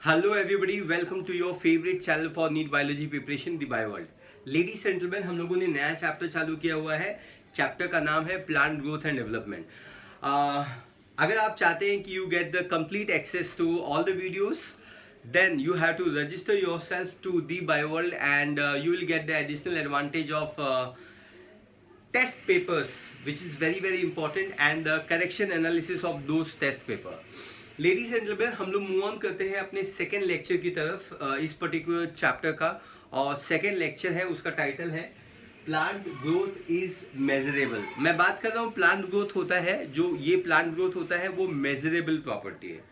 Hello everybody, welcome to your favourite channel for NEET biology preparation the Bioworld. Ladies and gentleman, हम लोगों ने नया chapter चालू किया हुआ है। चैप्टर का नाम है प्लांट ग्रोथ एंड डेवलपमेंट। अगर आप चाहते हैं कि you get the complete access to all the videos, then you have to register yourself to the bioworld and you will get the additional advantage of test papers, which is very important, and the correction analysis of those test paper. Ladies and gentleman, हम लोग move on करते हैं अपने second lecture की तरफ इस particular chapter का। और सेकेंड लेक्चर है, उसका टाइटल है प्लांट ग्रोथ इज मेजरेबल। मैं बात कर रहा हूँ प्लांट ग्रोथ होता है, जो ये प्लांट ग्रोथ होता है वो मेजरेबल प्रॉपर्टी है।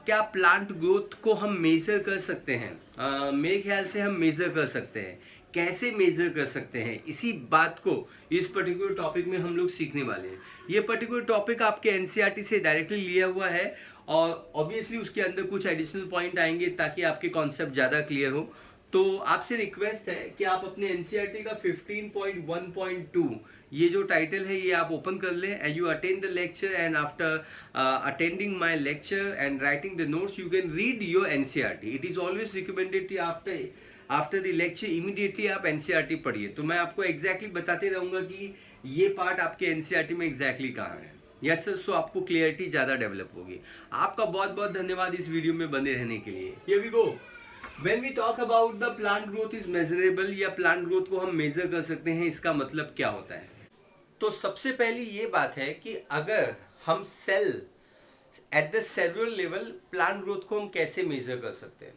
क्या प्लांट ग्रोथ को हम मेजर कर सकते हैं? मेरे ख्याल से हम मेजर कर सकते हैं। कैसे मेजर कर सकते हैं, इसी बात को इस पर्टिकुलर टॉपिक में हम लोग सीखने वाले हैं। ये पर्टिकुलर टॉपिक आपके एनसीईआरटी से डायरेक्टली लिया हुआ है और ऑब्वियसली उसके अंदर कुछ एडिशनल पॉइंट आएंगे ताकि आपके कॉन्सेप्ट ज़्यादा क्लियर हो। तो आपसे रिक्वेस्ट है कि आप अपने एनसीईआरटी का 15.1.2 ये जो टाइटल है ये आप ओपन कर लें and you attend the lecture and after attending my lecture and writing the notes you can read your NCERT. It is always recommended after the lecture immediately आप एनसीईआरटी पढ़िए। तो मैं आपको एग्जैक्टली बताते रहूँगा कि ये पार्ट आपके एनसीईआरटी में एग्जैक्टली कहाँ है। यस सर, सो आपको क्लियरिटी ज़्यादा डेवलप होगी। आपका बहुत बहुत धन्यवाद इस वीडियो में बने रहने के लिए। Here we go. When we talk about the plant growth is measurable या plant growth को हम मेजर कर सकते हैं, इसका मतलब क्या होता है? तो सबसे पहली ये बात है कि अगर हम cell at the cellular level plant growth को हम कैसे मेजर कर सकते हैं,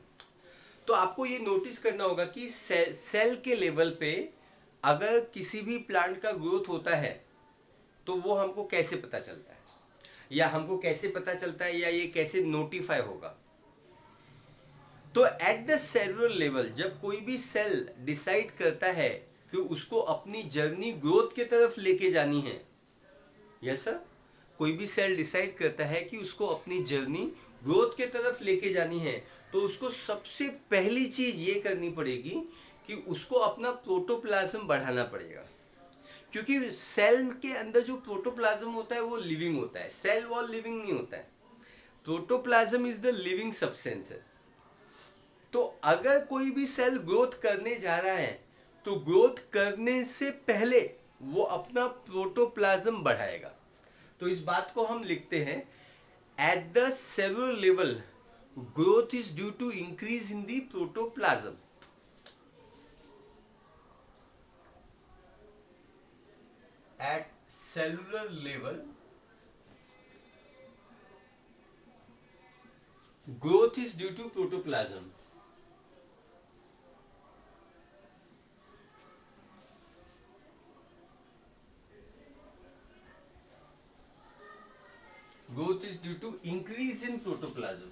तो आपको ये नोटिस करना होगा कि सेल के लेवल पे अगर किसी भी प्लांट का ग्रोथ होता है तो वो हमको कैसे पता चलता है या हमको कैसे पता चलता है या ये कैसे नोटिफाई होगा। तो एट द सेलुलर लेवल जब कोई भी सेल डिसाइड करता है कि उसको अपनी जर्नी ग्रोथ की तरफ लेके जानी है, यस सर, कोई भी सेल डिसाइड करता है कि उसको अपनी जर्नी ग्रोथ के तरफ लेके जानी है, तो उसको सबसे पहली चीज ये करनी पड़ेगी कि उसको अपना प्रोटोप्लाज्म बढ़ाना पड़ेगा। क्योंकि सेल के अंदर जो प्रोटोप्लाज्म होता है वो लिविंग होता है, सेल वॉल लिविंग नहीं होता है। Protoplasm is the living substance है। तो अगर कोई भी सेल ग्रोथ करने जा रहा है तो ग्रोथ करने से पहले वो अपना प्रोटोप्लाज्म बढ़ाएगा। तो इस बात को हम लिखते हैं at the cellular level growth is due to increase in the protoplasm. At cellular level growth is due to protoplasm. Growth is due to increase in protoplasm.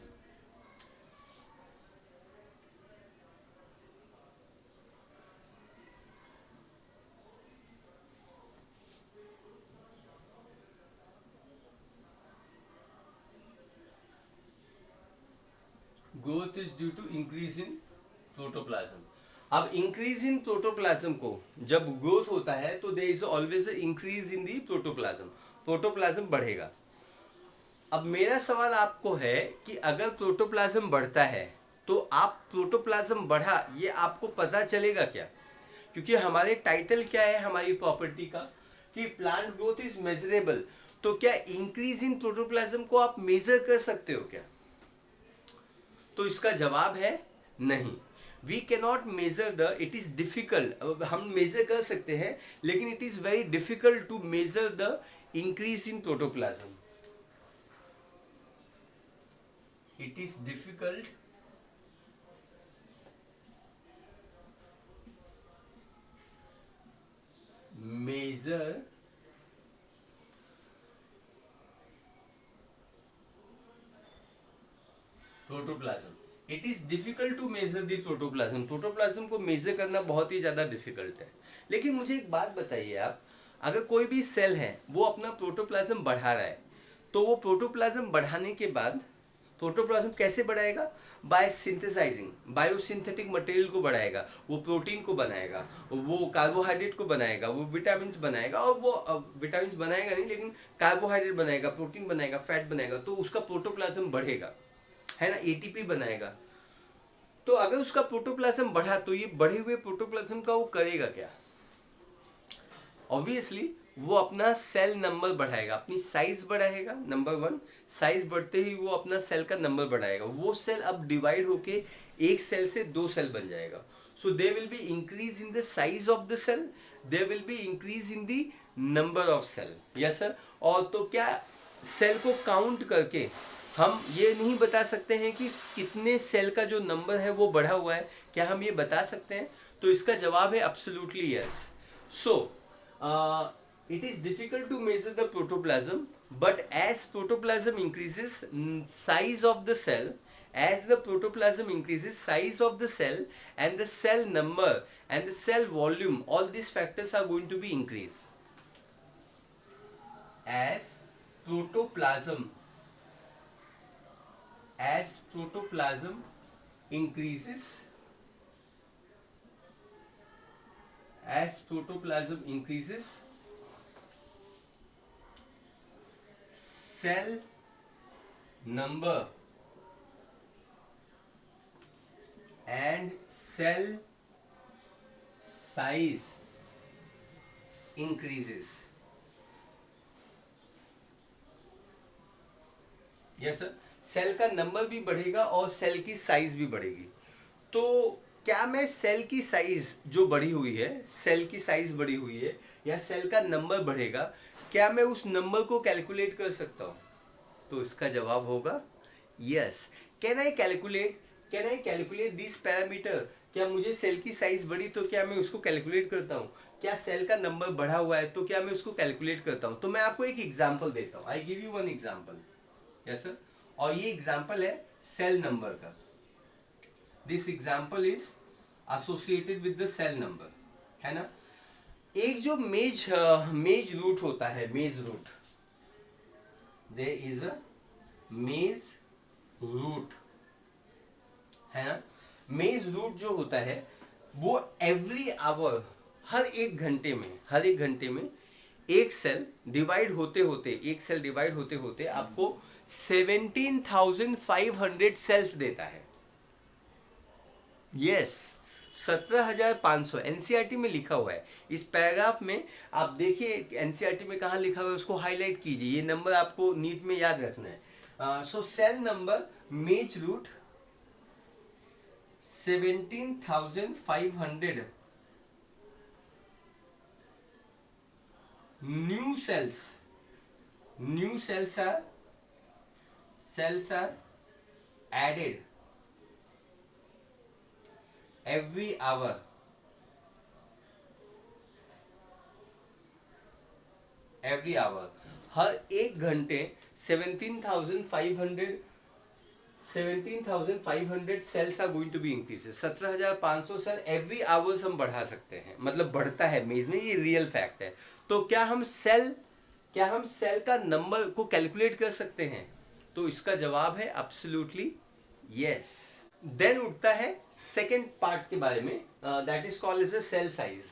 Growth is due to increase in protoplasm. अब increase in protoplasm को जब growth होता है तो there is always increase in the protoplasm, protoplasm बढ़ेगा। अब मेरा सवाल आपको है कि अगर प्रोटोप्लाज्म बढ़ता है तो आप प्रोटोप्लाज्म बढ़ा ये आपको पता चलेगा क्या? क्योंकि हमारे टाइटल क्या है हमारी प्रॉपर्टी का कि प्लांट ग्रोथ इज मेजरेबल। तो क्या इंक्रीज इन प्रोटोप्लाज्म को आप मेजर कर सकते हो क्या? तो इसका जवाब है नहीं। We cannot measure the, it is difficult. हम मेजर कर सकते हैं लेकिन it is very difficult to measure the increase in protoplasm. It is difficult measure protoplasm. It is difficult to measure the protoplasm. Protoplasm को measure करना बहुत ही ज्यादा difficult है। लेकिन मुझे एक बात बताइए आप, अगर कोई भी सेल है वो अपना प्रोटोप्लाज्म बढ़ा रहा है तो वो प्रोटोप्लाज्म बढ़ाने के बाद प्रोटोप्लाज्म कैसे बढ़ाएगा? बाय सिंथेसाइजिंग, बायोसिंथेटिक मटेरियल को बढ़ाएगा, वो प्रोटीन को बनाएगा, वो कार्बोहाइड्रेट को बनाएगा, वो विटामिन बनाएगा, और वो विटामिन बनाएगा नहीं लेकिन कार्बोहाइड्रेट बनाएगा, प्रोटीन बनाएगा, फैट बनाएगा, तो उसका प्रोटोप्लाज्म बढ़ेगा। है ना, एटीपी बनाएगा। तो अगर उसका प्रोटोप्लाज्म बढ़ा तो ये बढ़े हुए प्रोटोप्लाज्म का वो करेगा क्या? ऑब्वियसली वो अपना सेल नंबर बढ़ाएगा, अपनी साइज बढ़ाएगा। नंबर वन, साइज बढ़ते ही वो अपना सेल का नंबर बढ़ाएगा। वो सेल अब डिवाइड होके एक सेल से दो सेल बन जाएगा। So they will be increase in the size of the cell, they will be increase in the number of cell. Yes sir. और तो क्या सेल को काउंट करके हम ये नहीं बता सकते हैं कि कितने सेल का जो नंबर है वो बढ़ा हुआ है? क्या हम ये बता सकते हैं? तो इसका जवाब है absolutely yes. So it is difficult to measure the protoplasm, but as protoplasm increases size of the cell, as the protoplasm increases size of the cell and the cell number and the cell volume, all these factors are going to be increased. As protoplasm increases, as protoplasm increases, cell number and cell size increases. Yes sir. Cell का number भी बढ़ेगा और cell की size भी बढ़ेगी। तो क्या मैं सेल की साइज जो बढ़ी हुई है, सेल की साइज बढ़ी हुई है या सेल का नंबर बढ़ेगा, क्या मैं उस नंबर को कैलकुलेट कर सकता हूँ? तो इसका जवाब होगा yes. Can I calculate this parameter? क्या मुझे सेल की साइज बढ़ी तो क्या मैं उसको कैलकुलेट करता हूँ? क्या सेल का नंबर बढ़ा हुआ है तो क्या मैं उसको कैलकुलेट करता हूँ? तो मैं आपको एक एग्जांपल देता हूँ। I give you one example. Yes sir. और ये एग्जांपल है सेल नंबर का। This example is associated with the cell number, है ना। एक जो मेज रूट होता है, मेज रूट, देयर इज अ मेज रूट, है ना। मेज रूट जो होता है वो एवरी आवर, हर एक घंटे में एक सेल डिवाइड होते होते आपको 17,500 सेल्स देता है। यस, 17,500 एनसीईआरटी में लिखा हुआ है। इस पैराग्राफ में आप देखिए एनसीईआरटी में कहाँ लिखा हुआ है, उसको हाईलाइट कीजिए। ये नंबर आपको नीट में याद रखना है। So cell number maize root 17,500 new cells are added every hour, हर एक घंटे 17,500 cells are going to be increase. 17,500 cell every hours हम बढ़ा सकते हैं, मतलब बढ़ता है मेज में, ये रियल फैक्ट है। तो क्या हम सेल का नंबर को कैलकुलेट कर सकते हैं? तो इसका जवाब है एब्सोल्युटली यस। देन उठता है सेकेंड पार्ट के बारे में, that is called as a cell size.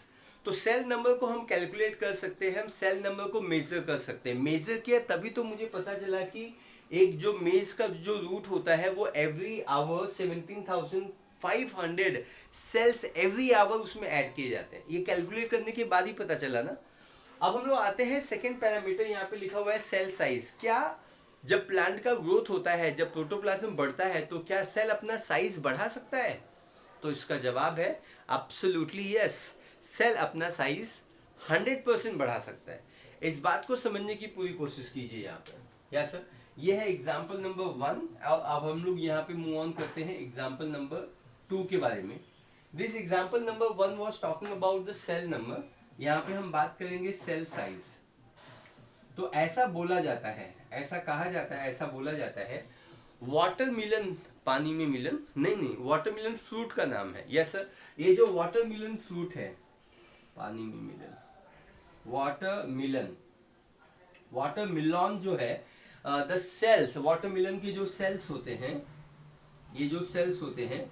तो सेल नंबर को हम कैलकुलेट कर सकते हैं, हम सेल नंबर को मेजर कर सकते हैं। मेजर किया तभी तो मुझे पता चला कि एक जो मेज का जो रूट होता है वो every hour 17,500 cells every hour उसमें ऐड किए जाते हैं। ये कैलकुलेट करने के बाद ही पता चला ना। अब हम लोग आते हैं सेकेंड पैरामीटर, यहाँ पे लिखा हुआ है सेल साइज। क्या जब प्लांट का ग्रोथ होता है, जब प्रोटोप्लाज्म बढ़ता है, तो क्या सेल अपना साइज बढ़ा सकता है? तो इसका जवाब है एब्सोल्युटली यस। सेल अपना साइज 100% बढ़ा सकता है। इस बात को समझने की पूरी कोशिश कीजिए यहाँ पर। यस सर, ये है एग्जाम्पल नंबर 1। अब हम लोग यहाँ पे मूव ऑन करते हैं एग्जाम्पल नंबर 2 के बारे में। This example number 1 was talking about the cell number. यहाँ पे हम बात करेंगे सेल साइज। तो ऐसा बोला जाता है, ऐसा कहा जाता है, ऐसा बोला जाता है, वाटरमेलन, पानी में मिलन नहीं, वाटरमेलन फ्रूट का नाम है। यस सर, ये जो वाटरमेलन फ्रूट है, पानी में मिलन, वाटरमेलन जो है, द सेल्स, वाटरमेलन के जो सेल्स होते हैं, ये जो सेल्स होते हैं,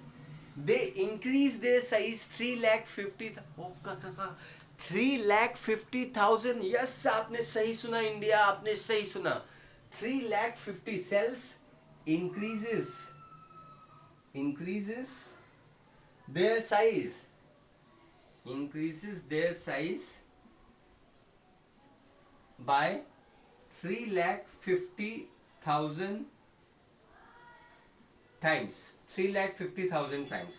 they increase their size 3,50,000। Yes, आपने सही सुना इंडिया, आपने सही सुना। 3,50,000 cells increases increases their size, increases their size by 3,50,000 times, 3,50,000 times,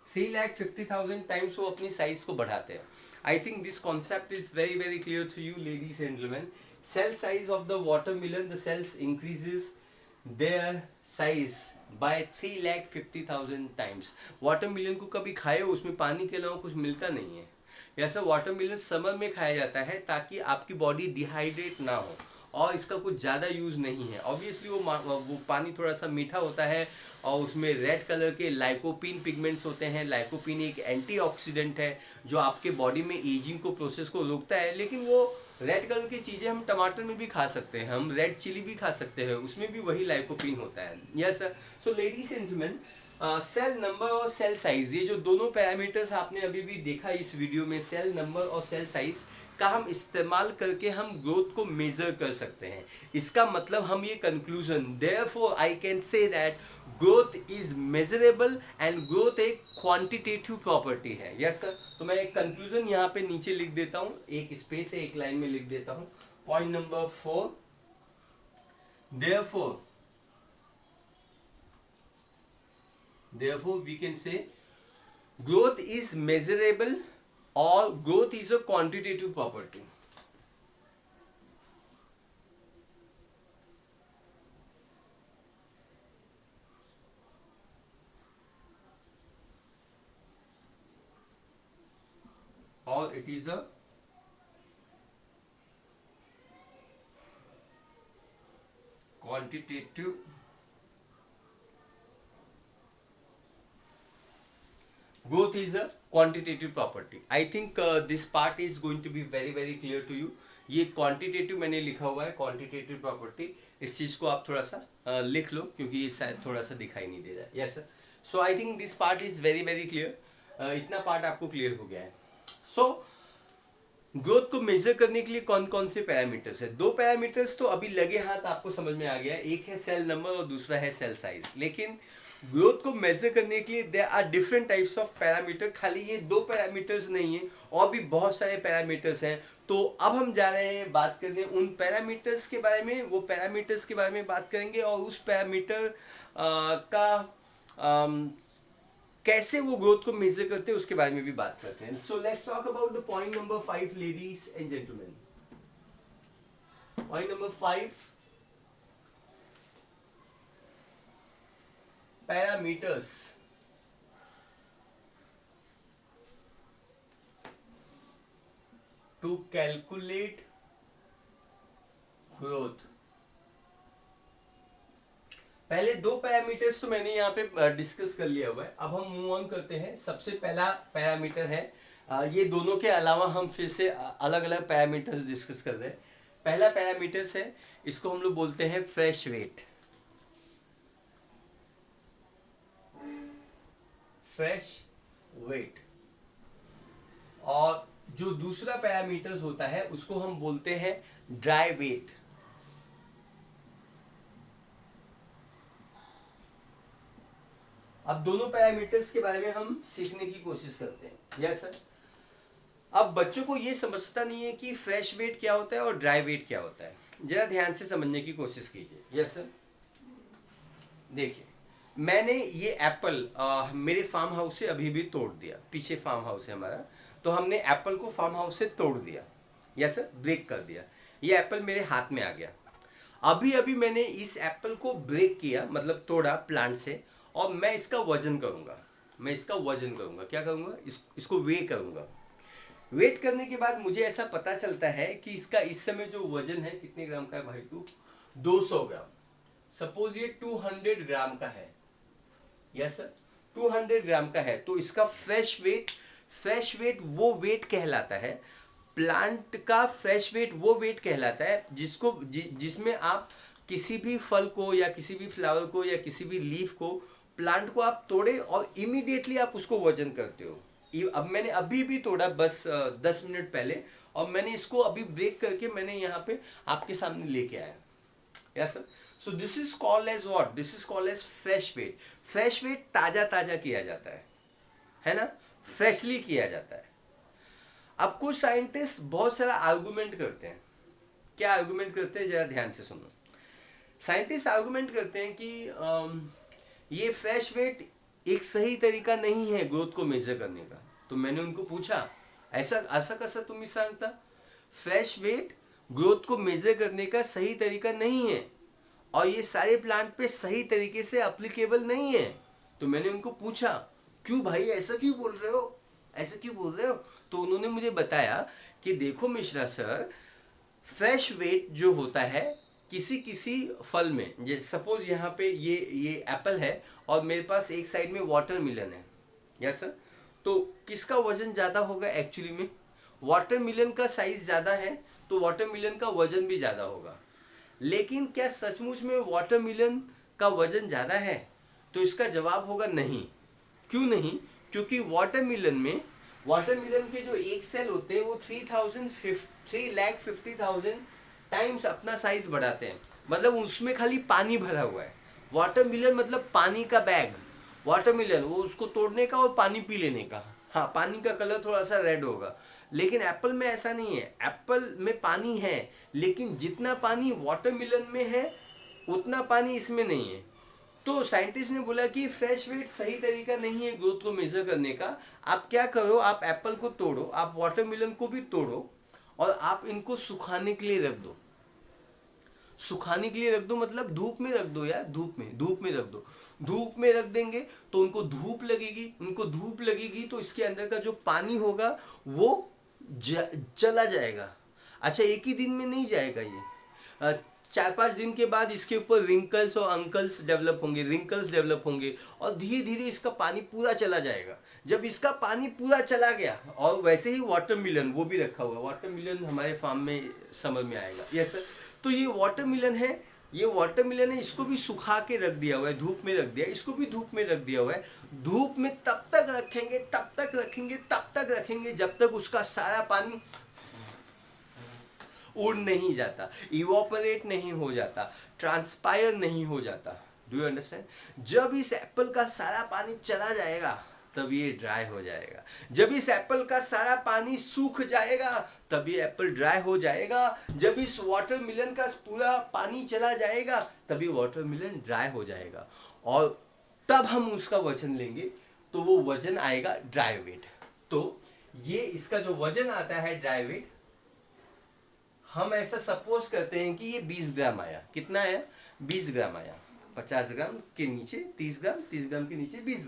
3,50,000 times वो अपनी साइज को बढ़ाते हैं. I think this concept is very very clear to you, ladies and gentlemen. Cell size of the watermelon, the cells increases their size by 3,50,000 times. Watermelon को कभी खाए हो, उसमें पानी के अलावा कुछ मिलता नहीं है. ऐसा वाटरमेलन समर में खाया जाता है ताकि आपकी बॉडी डिहाइड्रेट ना हो, और इसका कुछ ज़्यादा यूज़ नहीं है. ऑब्वियसली वो पानी थोड़ा सा मीठा होता है, और उसमें रेड कलर के लाइकोपिन पिगमेंट्स होते हैं. लाइकोपिन एक एंटीऑक्सीडेंट है जो आपके बॉडी में एजिंग को प्रोसेस को रोकता है. लेकिन वो रेड कलर की चीज़ें हम टमाटर में भी खा सकते हैं, हम रेड चिली भी खा सकते हैं, उसमें भी वही लाइकोपिन होता है. Yes sir. So ladies and gentleman, cell number और सेल साइज, ये जो दोनों पैरामीटर्स आपने अभी भी देखा इस वीडियो में, सेल नंबर और सेल साइज का हम इस्तेमाल करके हम ग्रोथ को मेजर कर सकते हैं. इसका मतलब हम ये conclusion, therefore I can say that growth is measurable and growth एक क्वांटिटेटिव प्रॉपर्टी है. Yes sir. तो मैं एक कंक्लूजन यहाँ पे नीचे लिख देता हूँ, एक स्पेस है, एक लाइन में लिख देता हूँ. Point number 4, therefore we can say growth is measurable or growth is a quantitative property. Or it is a quantitative growth is a quantitative property. I think this part is going to be very very clear to you. ये quantitative मैंने लिखा हुआ है, quantitative property. इस चीज को आप थोड़ा सा लिख लो क्योंकि ये शायद थोड़ा सा दिखाई नहीं दे रहा है. Yes sir. So I think this part is very very clear. इतना पार्ट आपको क्लियर हो गया है. सो ग्रोथ को मेजर करने के लिए कौन कौन से पैरामीटर्स है? 2 पैरामीटर्स तो अभी लगे हाथ आपको समझ में आ गया है. एक है सेल नंबर और दूसरा है सेल साइज. लेकिन ग्रोथ को मेजर करने के लिए there are different types of parameter. खाली ये 2 पैरामीटर्स नहीं है, और भी बहुत सारे पैरामीटर्स हैं. तो अब हम जा रहे हैं बात करने उन पैरामीटर्स के बारे में. वो पैरामीटर्स के बारे में बात करेंगे और उस पैरामीटर का कैसे वो ग्रोथ को मेजर करते हैं उसके बारे में भी बात करते हैं. So let's talk about the point number 5, ladies and gentleman. Point number 5, parameters to calculate growth. पहले 2 पैरामीटर्स तो मैंने यहाँ पे डिस्कस कर लिया हुआ है. अब हम मूव ऑन करते हैं. सबसे पहला पैरामीटर है, ये दोनों के अलावा हम फिर से अलग अलग पैरामीटर्स डिस्कस कर रहे हैं. पहला पैरामीटर्स है, इसको हम लोग बोलते हैं फ्रेश वेट. Fresh wait. और जो दूसरा पैरामीटर्स होता है उसको हम बोलते हैं ड्राई वेट. अब दोनों पैरामीटर्स के बारे में हम सीखने की कोशिश करते हैं. Yes sir. अब बच्चों को ये समझता नहीं है कि फ्रेश वेट क्या होता है और ड्राई वेट क्या होता है. जरा ध्यान से समझने की कोशिश कीजिए. Yes sir. देखिए, मैंने ये एप्पल मेरे फार्म हाउस से अभी भी तोड़ दिया. पीछे फार्म हाउस है हमारा, तो हमने एप्पल को फार्म हाउस से तोड़ दिया. Yes sir. ब्रेक कर दिया. ये एप्पल मेरे हाथ में आ गया. अभी अभी मैंने इस एप्पल को ब्रेक किया, मतलब तोड़ा प्लांट से, और मैं इसका वजन करूंगा. क्या करूंगा? इसको वे करूंगा. वेट करने के बाद मुझे ऐसा पता चलता है कि इसका इस समय जो वजन है, कितने ग्राम का है भाई तू? 200 ग्राम. सपोज ये 200 ग्राम का है. Yes sir. 200 ग्राम का है. तो इसका फ्रेश वेट वो वेट कहलाता है. प्लांट का फ्रेश वेट वो वेट कहलाता है जिसमें आप किसी भी फल को या किसी भी फ्लावर को या किसी भी लीफ को, प्लांट को आप तोड़े और इमीडिएटली आप उसको वजन करते हो. अब मैंने अभी भी तोड़ा, बस 10 मिनट पहले, और मैंने इसको अभी ब्रेक करके मैंने यहाँ पे आपके सामने लेके आया. Yes sir. So this is called as what, this is called as fresh weight. Fresh weight ताजा ताजा किया जाता है ना, फ्रेशली किया जाता है। अब कुछ साइंटिस्ट बहुत सारा आर्गुमेंट करते हैं। क्या आर्गुमेंट करते हैं, जरा ध्यान से सुनो। साइंटिस्ट आर्गुमेंट करते हैं कि ये फ्रेश वेट एक सही तरीका नहीं है ग्रोथ को मेजर करने का। तो मैंने उनको पूछा, ऐसा ऐसा कैसा तुम्ही सांगता, फ्रेश वेट ग्रोथ को मेजर करने का सही तरीका नहीं है और ये सारे प्लांट पे सही तरीके से अप्लीकेबल नहीं है। तो मैंने उनको पूछा, क्यों भाई ऐसा क्यों बोल रहे हो, ऐसा क्यों बोल रहे हो? तो उन्होंने मुझे बताया कि देखो मिश्रा सर, फ्रेश वेट जो होता है किसी किसी फल में, जैसे सपोज यहाँ पे ये एप्पल है और मेरे पास एक साइड में वाटरमेलन है, यस सर, तो किसका वजन ज़्यादा होगा? एक्चुअली में वाटरमेलन का साइज ज़्यादा है तो वाटरमेलन का वजन भी ज़्यादा होगा। लेकिन क्या सचमुच में वाटरमेलन का वजन ज़्यादा है? तो इसका जवाब होगा नहीं। क्यों नहीं? क्योंकि वाटरमेलन के जो एक सेल होते हैं वो 3,50,000 टाइम्स अपना साइज बढ़ाते हैं। मतलब उसमें खाली पानी भरा हुआ है। वाटरमेलन मतलब पानी का बैग। वाटरमेलन वो उसको तोड़ने का और पानी पी लेने का। हाँ, पानी का कलर थोड़ा सा रेड होगा, लेकिन एप्पल में ऐसा नहीं है। एप्पल में पानी है, लेकिन जितना पानी वाटरमेलन में है उतना पानी इसमें नहीं है। तो साइंटिस्ट ने बोला कि फ्रेश वेट सही तरीका नहीं है ग्रोथ को मेजर करने का। आप क्या करो, आप एप्पल को तोड़ो, आप वाटरमेलन को भी तोड़ो और आप इनको सुखाने के लिए रख दो। सुखाने के लिए रख दो मतलब धूप में रख दो यार, धूप में रख दो। धूप में रख देंगे तो उनको धूप लगेगी तो इसके अंदर का जो पानी होगा वो चला जाएगा। अच्छा, एक ही दिन में नहीं जाएगा ये, 4-5 दिन के बाद इसके ऊपर रिंकल्स और रिंकल्स डेवलप होंगे और धीरे धीरे इसका पानी पूरा चला जाएगा। जब इसका पानी पूरा चला गया, और वैसे ही वाटरमेलन वो भी रखा हुआ है, वाटरमेलन हमारे फार्म में समझ में आएगा, यस सर। तो ये वाटरमेलन है, इसको भी सुखा के रख दिया हुआ है, धूप में रख दिया, इसको भी धूप में रख दिया हुआ है। धूप में तब तक रखेंगे जब तक उसका सारा पानी उड़ नहीं जाता, इवोपरेट नहीं हो जाता, ट्रांसपायर नहीं हो जाता। Do you understand? जब इस एप्पल का सारा पानी चला जाएगा तब ये ड्राई हो जाएगा। जब इस एप्पल का सारा पानी सूख जाएगा तब ये एप्पल ड्राई हो जाएगा। जब इस वाटरमेलन का पूरा पानी चला जाएगा तब ये वाटरमेलन ड्राई हो जाएगा और तब हम उसका वजन लेंगे तो वो वजन आएगा ड्राई वेट। तो ये इसका जो वजन आता है ड्राई वेट, हम ऐसा सपोज करते हैं कि ये 20 ग्राम आया। कितना आया? 20 ग्राम आया। 50 ग्राम के नीचे 30 ग्राम, 30 ग्राम के नीचे 20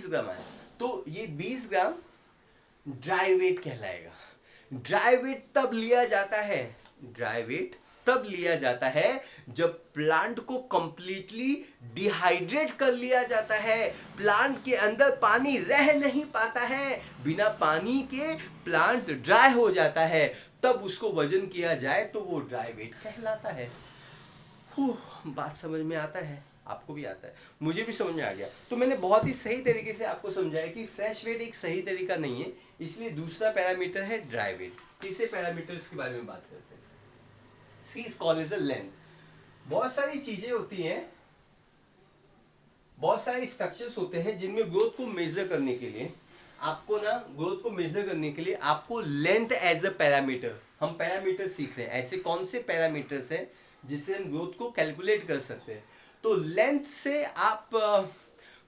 ग्राम आया। तो ये 20 ग्राम ड्राई वेट कहलाएगा। ड्राई वेट तब लिया जाता है जब प्लांट को कंप्लीटली डिहाइड्रेट कर लिया जाता है। प्लांट के अंदर पानी रह नहीं पाता है, बिना पानी के प्लांट ड्राई हो जाता है, तब उसको वजन किया जाए तो वो ड्राई वेट कहलाता है। बात समझ में आता है? आपको भी आता है, मुझे भी समझ में आ गया। तो मैंने बहुत ही सही तरीके से आपको समझाया कि फ्रेश वेट एक सही तरीका नहीं है, इसलिए दूसरा पैरामीटर है ड्राई वेट। तीसरे पैरामीटर्स के बारे में बात करते हैं। C is called as a length. बहुत सारी चीजें होती हैं, बहुत सारे स्ट्रक्चर्स होते हैं जिनमें ग्रोथ को मेजर करने के लिए आपको लेंथ एज अ पैरामीटर, हम पैरामीटर सीख रहे हैं। ऐसे कौन से पैरामीटर्स हैं जिससे हम ग्रोथ को कैलकुलेट कर सकते हैं? तो लेंथ से आप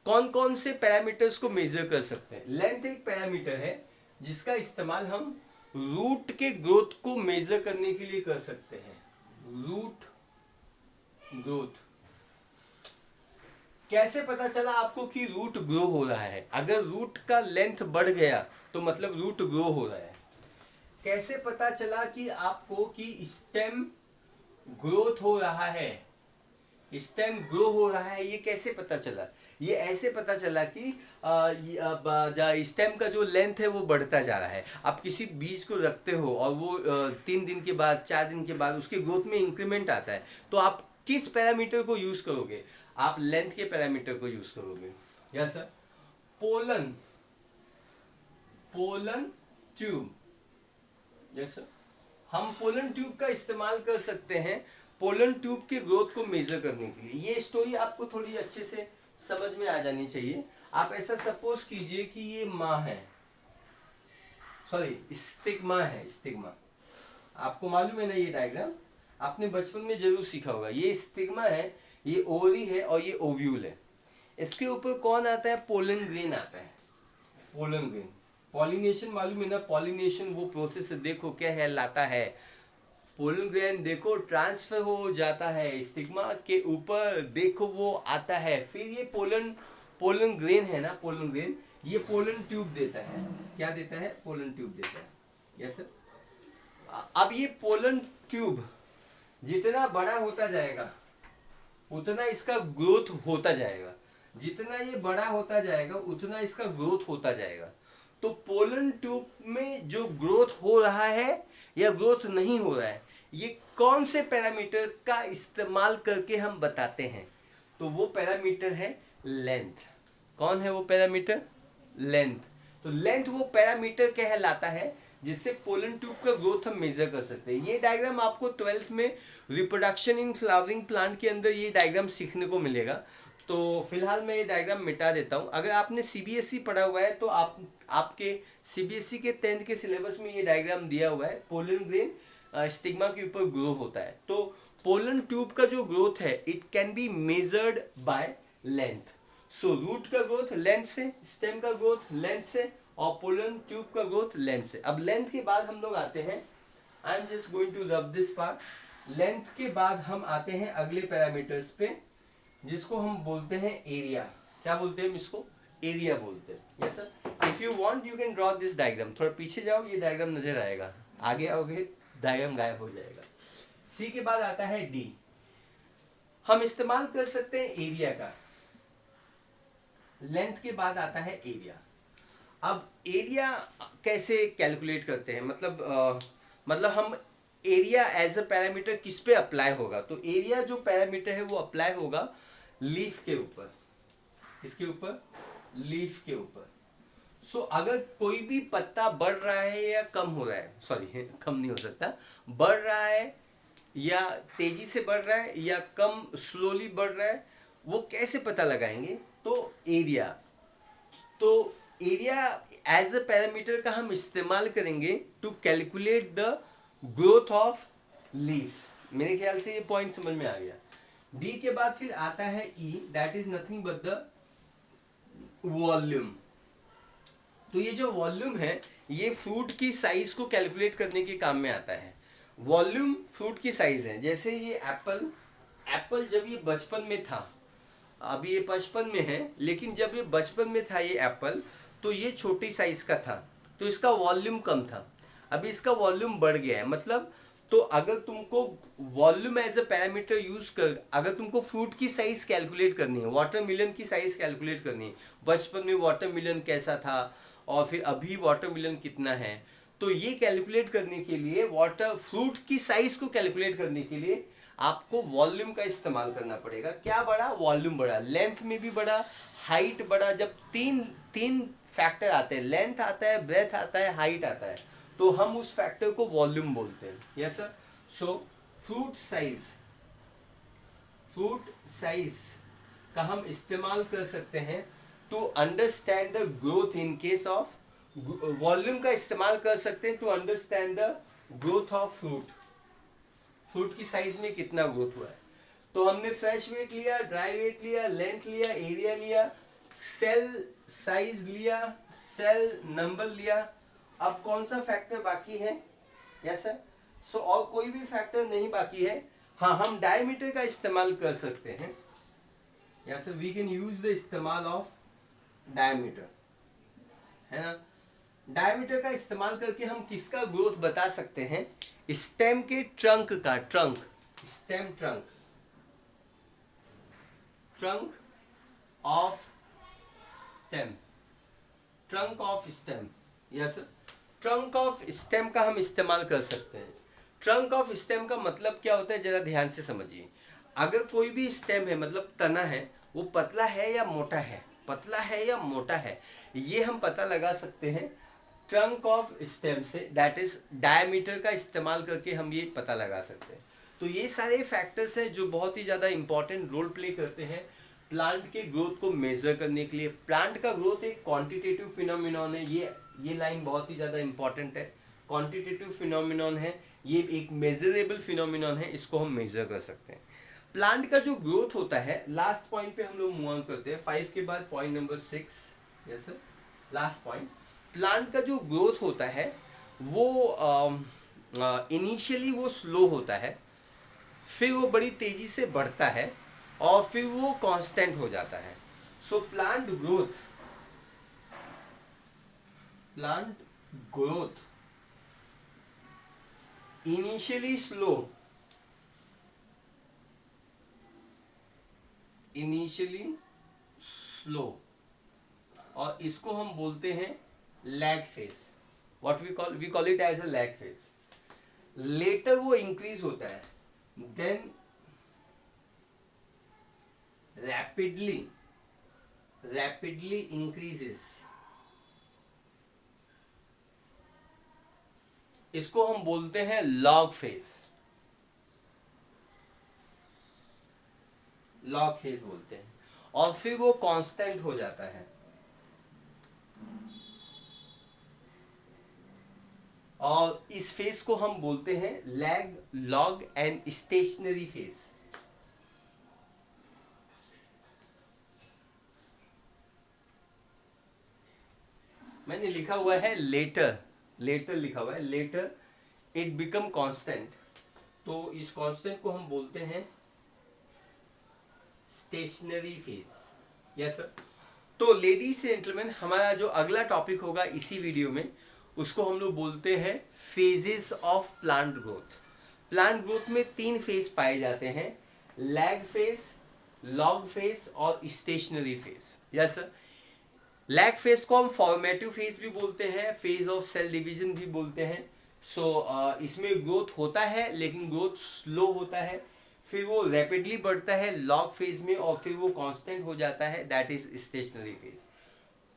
कौन कौन से पैरामीटर्स को मेजर कर सकते हैं? लेंथ एक पैरामीटर है जिसका इस्तेमाल हम रूट के ग्रोथ को मेजर करने के लिए कर सकते हैं। रूट ग्रोथ कैसे पता चला आपको कि रूट ग्रो हो रहा है? अगर रूट का लेंथ बढ़ गया तो मतलब रूट ग्रो हो रहा है। कैसे पता चला कि आपको कि स्टेम ग्रोथ हो रहा है? स्टेम ग्रो हो रहा है, ये कैसे पता चला? ये ऐसे पता चला कि स्टेम का जो लेंथ है वो बढ़ता जा रहा है। आप किसी बीज को रखते हो और वो 3 दिन के बाद 4 दिन के बाद उसके ग्रोथ में इंक्रीमेंट आता है, तो आप किस पैरामीटर को यूज करोगे? आप लेंथ के पैरामीटर को यूज करोगे। Yes sir. Pollen tube, yes sir, हम पोलन ट्यूब का इस्तेमाल कर सकते हैं पोलन ट्यूब के ग्रोथ को मेजर करने के लिए। ये स्टोरी आपको थोड़ी अच्छे से समझ में आ जानी चाहिए। आप ऐसा सपोज कीजिए कि ये माँ है, सॉरी स्टिग्मा है, स्टिग्मा। आपको मालूम है ना ये डायग्राम, आपने बचपन में जरूर सीखा होगा। ये स्टिग्मा है, ये ओवरी है और ये ओव्यूल है। इसके ऊपर कौन आता है? पोलन ग्रेन आता है। पोलन ग्रेन, पॉलिनेशन मालूम है ना, पॉलिनेशन वो प्रोसेस देखो क्या है लाता है। पोलन ग्रेन देखो ट्रांसफर हो जाता है स्टिग्मा के ऊपर, देखो वो आता है। फिर ये पोलन ग्रेन है ना, पोलन ग्रेन ये पोलन ट्यूब देता है। क्या देता है? पोलन ट्यूब देता है। Yes sir. अब ये पोलन ट्यूब जितना बड़ा होता जाएगा उतना इसका ग्रोथ होता जाएगा, जितना ये बड़ा होता जाएगा उतना इसका ग्रोथ होता जाएगा। तो पोलन ट्यूब में जो ग्रोथ हो रहा है या ग्रोथ नहीं हो रहा है, ये कौन से पैरामीटर का इस्तेमाल करके हम बताते हैं? तो वो पैरामीटर है लेंथ। कौन है वो पैरामीटर? लेंथ। तो लेंथ वो पैरामीटर कहलाता है जिससे पोलन ट्यूब का ग्रोथ हम मेजर कर सकते हैं। ये डायग्राम आपको 12th में रिप्रोडक्शन इन फ्लावरिंग प्लांट के अंदर ये डायग्राम सीखने को मिलेगा। तो फिलहाल मैं ये डायग्राम मिटा देता हूँ। अगर आपने सीबीएसई पढ़ा हुआ है तो आपके सीबीएसई के 10th के सिलेबस में ये डायग्राम दिया हुआ है। पोलन ग्रेन स्टिग्मा के ऊपर ग्रो होता है। तो पोलन ट्यूब का जो ग्रोथ है it can be measured by length. So root का ग्रोथ लेंथ से, स्टेम का ग्रोथ लेंथ से और पोलन ट्यूब का ग्रोथ लेंथ से। अब लेंथ के बाद हम लोग आते हैं, I am just going to rub this part. Length के बाद हम आते हैं अगले पैरामीटर्स पे जिसको हम बोलते हैं एरिया। क्या बोलते हैं हम इसको? एरिया बोलते हैं। Yes sir. If you want you can draw this diagram. थोड़ा पीछे जाओ, ये डायग्राम नजर आएगा। आगे आओगे डायग्राम गायब हो जाएगा। सी के बाद आता है डी। हम इस्तेमाल कर सकते हैं एरिया का। लेंथ के बाद आता है एरिया। अब एरिया कैसे कैलकुलेट करते हैं? मतलब हम एरिया एज अ पैरामीटर किस पे अप्लाई होगा? तो एरिया जो पैरामीटर है वो अप्लाई होगा लीफ के ऊपर। किसके ऊपर? लीफ के ऊपर। सो अगर कोई भी पत्ता बढ़ रहा है या कम हो रहा है, सॉरी कम नहीं हो सकता, बढ़ रहा है या तेजी से बढ़ रहा है या कम स्लोली बढ़ रहा है, वो कैसे पता लगाएंगे? तो एरिया। तो एरिया एज अ पैरामीटर का हम इस्तेमाल करेंगे to calculate the growth of leaf. मेरे ख्याल से ये पॉइंट समझ में आ गया। डी के बाद फिर आता है E, that is nothing but the volume. तो ये जो वॉल्यूम है ये फ्रूट की साइज को कैलकुलेट करने के काम में आता है। वॉल्यूम फ्रूट की साइज है। जैसे ये एप्पल जब ये बचपन में था, अभी ये 55 में है, लेकिन जब ये बचपन में था ये एप्पल, तो ये छोटी साइज का था, तो इसका वॉल्यूम कम था। अभी इसका वॉल्यूम बढ़ गया है। मतलब तो अगर तुमको volume as a parameter use कर, अगर तुमको फ्रूट की साइज कैलकुलेट करनी है, वाटरमेलन की साइज कैलकुलेट करनी है, बचपन में वाटरमेलन कैसा था और फिर अभी वाटरमेलन कितना है, तो ये कैलकुलेट करने के लिए, फ्रूट की साइज को कैलकुलेट करने के लिए आपको वॉल्यूम का इस्तेमाल करना पड़ेगा। क्या बढ़ा? वॉल्यूम बढ़ा। लेंथ में भी बढ़ा, हाइट बढ़ा। जब तीन फैक्टर आते हैं, लेंथ आता है, ब्रेथ आता है, हाइट आता है, तो हम उस फैक्टर को वॉल्यूम बोलते हैं। Yes sir. So fruit size का हम इस्तेमाल कर सकते हैं to understand the growth in case of, volume का इस्तेमाल कर सकते हैं to understand the growth of fruit की साइज में कितना ग्रोथ हुआ है। तो हमने फ्रेश वेट लिया, ड्राई वेट लिया, लेंथ लिया, एरिया लिया, सेल साइज लिया, सेल नंबर लिया। अब कौन सा फैक्टर बाकी है? Yes sir. सो और कोई भी फैक्टर नहीं बाकी है। हाँ, हम डायमीटर का इस्तेमाल कर सकते हैं। Yes sir, we can use the इस्तेमाल ऑफ डायमीटर, है ना। डायमीटर का इस्तेमाल करके हम किसका ग्रोथ बता सकते हैं? स्टेम के ट्रंक का, stem trunk of stem. Yes sir. Trunk of stem का हम इस्तेमाल कर सकते हैं। ट्रंक ऑफ स्टेम का मतलब क्या होता है, जरा ध्यान से समझिए। अगर कोई भी स्टेम है, मतलब तना है, वो पतला है या मोटा है, ये हम पता लगा सकते हैं ट्रंक ऑफ स्टेम से, दैट इज डायमीटर का इस्तेमाल करके हम ये पता लगा सकते हैं। तो ये सारे फैक्टर्स हैं जो बहुत ही ज़्यादा इंपॉर्टेंट रोल प्ले करते हैं प्लांट के ग्रोथ को मेजर करने के लिए। प्लांट का ग्रोथ एक क्वांटिटेटिव फिनोमिनॉन है, ये लाइन बहुत ही ज़्यादा इंपॉर्टेंट है। क्वांटिटेटिव फिनोमिनॉन है, ये एक मेजरेबल फिनोमिनॉन है, इसको हम मेजर कर सकते हैं। प्लांट का जो ग्रोथ होता है, लास्ट पॉइंट पे हम लोग मूव ऑन करते हैं, 5 के बाद point number 6। Yes sir, last point. Plant का जो ग्रोथ होता है वो इनिशियली वो स्लो होता है, फिर वो बड़ी तेजी से बढ़ता है और फिर वो कांस्टेंट हो जाता है। So plant growth initially slow और इसको हम बोलते हैं lag phase. What we call it as a lag phase. Later वो इंक्रीज होता है, देन rapidly increases। इसको हम बोलते हैं लॉग फेज बोलते हैं, और फिर वो कांस्टेंट हो जाता है। और इस फेज को हम बोलते हैं lag, log and stationary phase. मैंने लिखा हुआ है लेटर लिखा हुआ है, लेटर इट बिकम कांस्टेंट, तो इस कांस्टेंट को हम बोलते हैं स्टेशनरी फेज। Yes sir. तो लेडीज जेंटलमैन, हमारा जो अगला टॉपिक होगा इसी वीडियो में, उसको हम लोग बोलते हैं phases of plant growth. Plant growth में 3 फेज पाए जाते हैं, लैग फेज, लॉग फेज और stationary phase. Yes sir. Lag phase को हम फॉर्मेटिव फेज भी बोलते हैं, फेज ऑफ सेल डिवीजन भी बोलते हैं। इसमें ग्रोथ होता है लेकिन ग्रोथ स्लो होता है, फिर वो रैपिडली बढ़ता है लॉग फेज में और फिर वो कांस्टेंट हो जाता है, दैट इज स्टेशनरी फेज।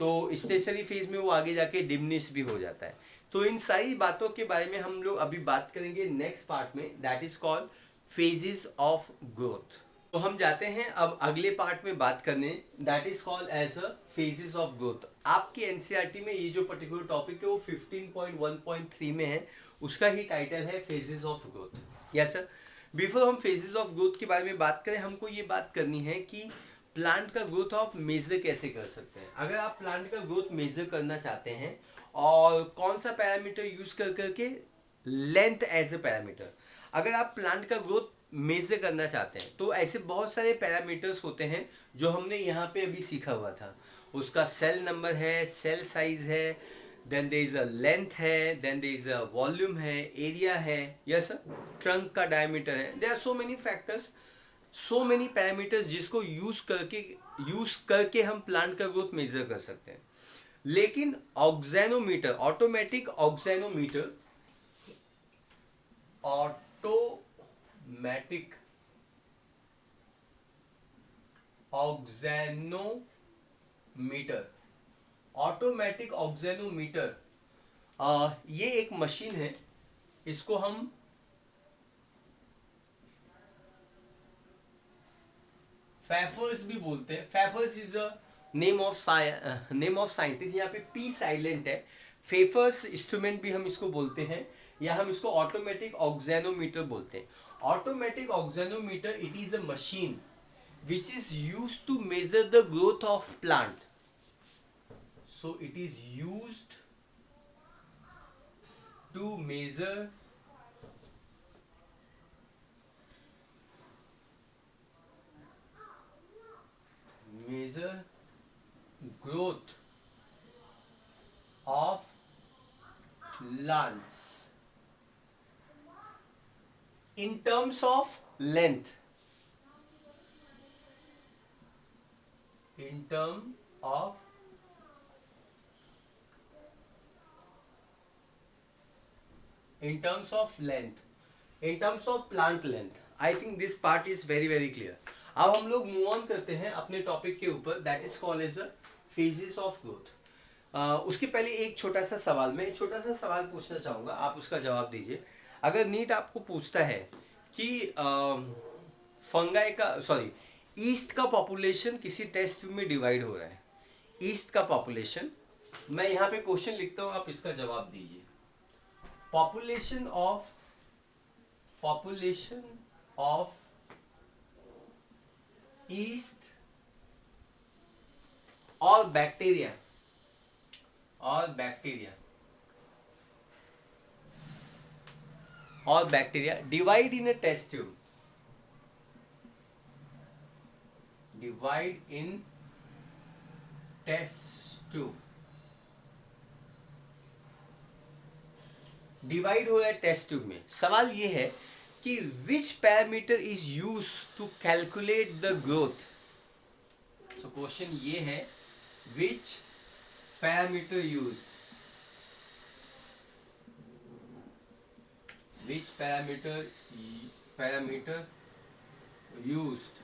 तो स्टेशनरी फेज में वो आगे जाके डिमिनिश भी हो जाता है। तो इन सारी बातों के बारे में हम लोग अभी बात करेंगे नेक्स्ट पार्ट में, that is called phases of growth. तो हम जाते हैं अब अगले पार्ट में बात करने, that is called as a phases of growth. आपकी एनसीईआरटी में ये जो पर्टिकुलर टॉपिक है वो 15.1.3 में है, उसका ही टाइटल है phases of growth. Yes sir. Before हम फेजेस ऑफ ग्रोथ के बारे में बात करें, हमको ये बात करनी है कि प्लांट का ग्रोथ आप मेजर कैसे कर सकते हैं। अगर आप प्लांट का ग्रोथ मेजर करना चाहते हैं, और कौन सा पैरामीटर यूज कर करके, लेंथ एज ए पैरामीटर। अगर आप प्लांट का ग्रोथ मेजर करना चाहते हैं तो ऐसे बहुत सारे पैरामीटर्स होते हैं जो हमने यहाँ पे अभी सीखा हुआ था। उसका सेल नंबर है, सेल साइज है, then there is a length है, then there is a volume है, एरिया है, यस ट्रंक का डायमीटर है। There are so many factors, so many parameters जिसको यूज करके हम प्लांट का ग्रोथ मेजर कर सकते हैं। लेकिन ऑक्सेनोमीटर, ऑटोमेटिक ऑक्सेनोमीटर ये एक मशीन है, इसको हम फेफर्स भी बोलते हैं। Pfeffer's is a name of scientist, यहाँ पे पी साइलेंट है। फेफर्स इंस्ट्रूमेंट भी हम इसको बोलते हैं, या हम इसको ऑटोमेटिक ऑक्सेनोमीटर बोलते हैं। Automatic auxanometer, it is a machine which is used to measure the growth of plant. So it is used to measure growth of plants in terms of length, in terms of plant length. I think this part is very very clear. अब हम लोग move on करते हैं अपने topic के ऊपर, that is called as phases of growth. उसके पहले एक छोटा सा सवाल, मैं एक छोटा सा सवाल पूछना चाहूंगा, आप उसका जवाब दीजिए। अगर नीट आपको पूछता है कि फंगाई का सॉरी ईस्ट का पॉपुलेशन किसी टेस्ट ट्यूब में डिवाइड हो रहा है। ईस्ट का पॉपुलेशन, मैं यहाँ पे क्वेश्चन लिखता हूँ, आप इसका जवाब दीजिए। पॉपुलेशन ऑफ ईस्ट और bacteria divide in a test tube, divide in test tube, divide हो रहा है टेस्ट ट्यूब में। सवाल ये है कि which parameter is use to calculate the growth. So question ये है, which parameter used, which parameter used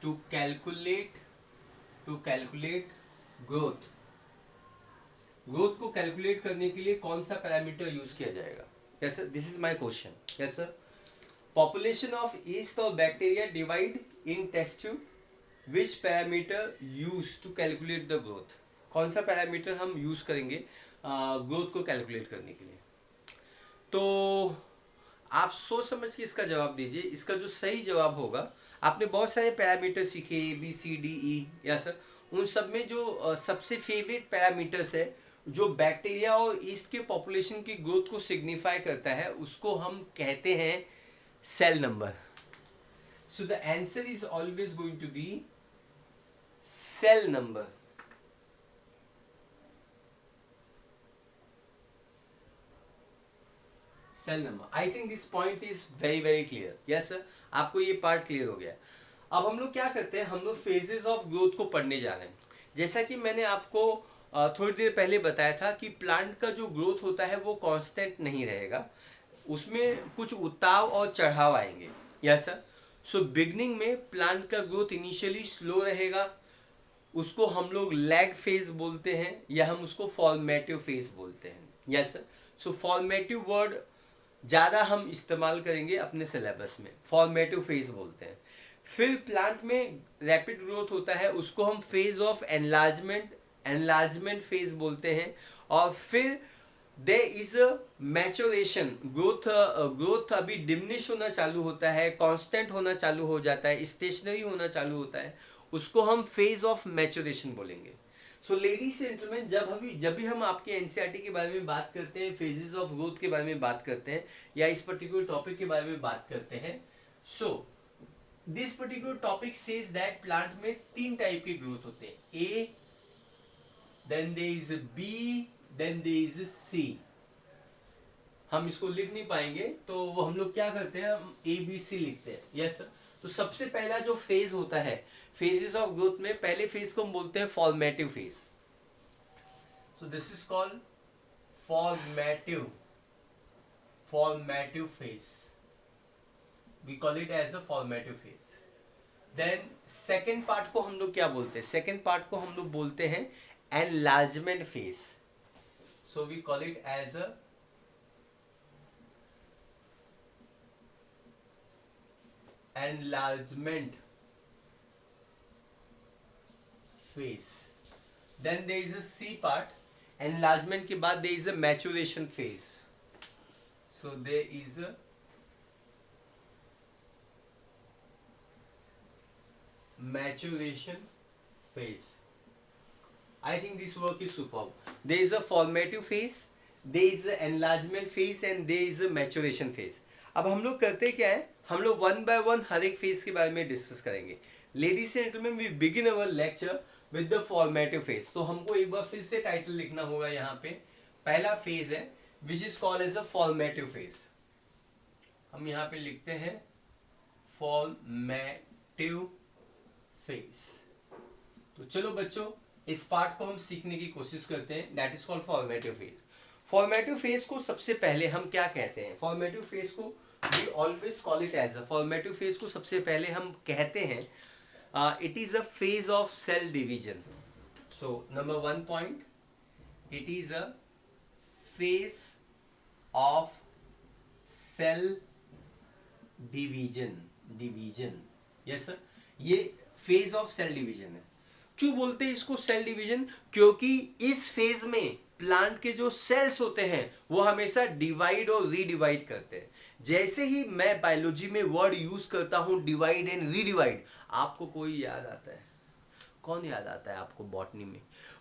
to calculate growth को कैलकुलेट करने के लिए कौन सा पैरामीटर यूज किया जाएगा? Yes sir, this is my question. Yes sir, population of yeast और bacteria divide in test tube, which parameter use to calculate the growth. कौन सा पैरामीटर हम यूज करेंगे ग्रोथ को कैलकुलेट करने के लिए? तो आप सोच समझ के इसका जवाब दीजिए। इसका जो सही जवाब होगा, आपने बहुत सारे पैरामीटर सीखे, ABCDE, या सर, उन सब में जो सबसे फेवरेट पैरामीटर्स है जो बैक्टीरिया और ईस्ट के पॉपुलेशन की ग्रोथ को सिग्निफाई करता है, उसको हम कहते हैं cell number. So the answer is always going to be cell number. Cell number. I think this point is very very clear. Yes sir, आपको ये पार्ट क्लियर हो गया। अब हम लोग क्या करते हैं, हम लोग फेजेस ऑफ ग्रोथ को पढ़ने जा रहे हैं। जैसा कि मैंने आपको थोड़ी देर पहले बताया था कि प्लांट का जो ग्रोथ होता है वो कांस्टेंट नहीं रहेगा, उसमें कुछ उतार और चढ़ाव आएंगे। यस सर, सो बिगनिंग में प्लांट का ग्रोथ इनिशियली स्लो रहेगा, उसको हम लोग लैग फेज बोलते हैं, या हम उसको फॉर्मेटिव फेज बोलते हैं। यस सर, सो फॉर्मेटिव वर्ड ज़्यादा हम इस्तेमाल करेंगे अपने सिलेबस में, फॉर्मेटिव फेज बोलते हैं। फिर प्लांट में रैपिड ग्रोथ होता है, उसको हम फेज ऑफ एनलार्जमेंट फेज बोलते हैं। और फिर there is a maturation, growth अभी डिमिनिश होना चालू होता है, कांस्टेंट होना चालू हो जाता है, स्टेशनरी होना चालू होता है, उसको हम फेज ऑफ मैच्योरेशन बोलेंगे। सो लेडीज एंड जेंटलमैन, जब भी हम आपके एनसीईआरटी के बारे में बात करते हैं, फेजेस ऑफ ग्रोथ के बारे में बात करते हैं, या इस पर्टिकुलर टॉपिक के बारे में बात करते हैं, so this particular topic says that plant में 3 टाइप के ग्रोथ होते हैं, A, then there is B, then there is C. हम इसको लिख नहीं पाएंगे, तो हम लोग क्या करते हैं, हम ABC लिखते हैं। यस सर, तो सबसे पहला जो फेज होता है फेजेस ऑफ ग्रोथ में, पहले फेज को हम बोलते हैं formative phase. So this is called formative phase, we call it as a formative phase. Then second part को हम लोग क्या बोलते हैं, सेकेंड पार्ट को हम लोग बोलते हैं enlargement phase. So we call it as a enlargement phase. Then there is a C part. Enlargement के बाद there is a maturation phase. So there is a maturation phase. I think this work is superb. There is a formative phase, there is a enlargement phase, and there is a maturation phase. अब हम लोग करते क्या है, हम लोग 1 by 1 हर एक phase के बारे में डिस्कस करेंगे। Ladies and gentleman, we begin our lecture with the formative phase. तो हमको एक बार फिर से टाइटल लिखना होगा यहाँ पे। पहला फेज है which is called as a formative phase. हम यहाँ पे लिखते हैं फॉर्मेटिव फेज। तो चलो बच्चों, इस पार्ट को हम सीखने की कोशिश करते हैं, that is called formative phase. Formative phase को सबसे पहले हम क्या कहते हैं, फॉर्मेटिव फेज को we always call it as a, formative phase को सबसे पहले हम कहते हैं it is a phase of cell division. So number 1 point, it is a phase of cell division, division, yes sir, ये फेज ऑफ सेल डिवीजन है। क्यों बोलते हैं इसको सेल डिवीजन? क्योंकि इस फेज में प्लांट के जो सेल्स होते हैं वो हमेशा डिवाइड और रीडिवाइड करते हैं। जैसे ही मैं बायोलॉजी में वर्ड यूज करता हूं डिवाइड एंड रीडिवाइड, आपको कोई याद आता है? कौन याद आता है आपको? बॉटनी में,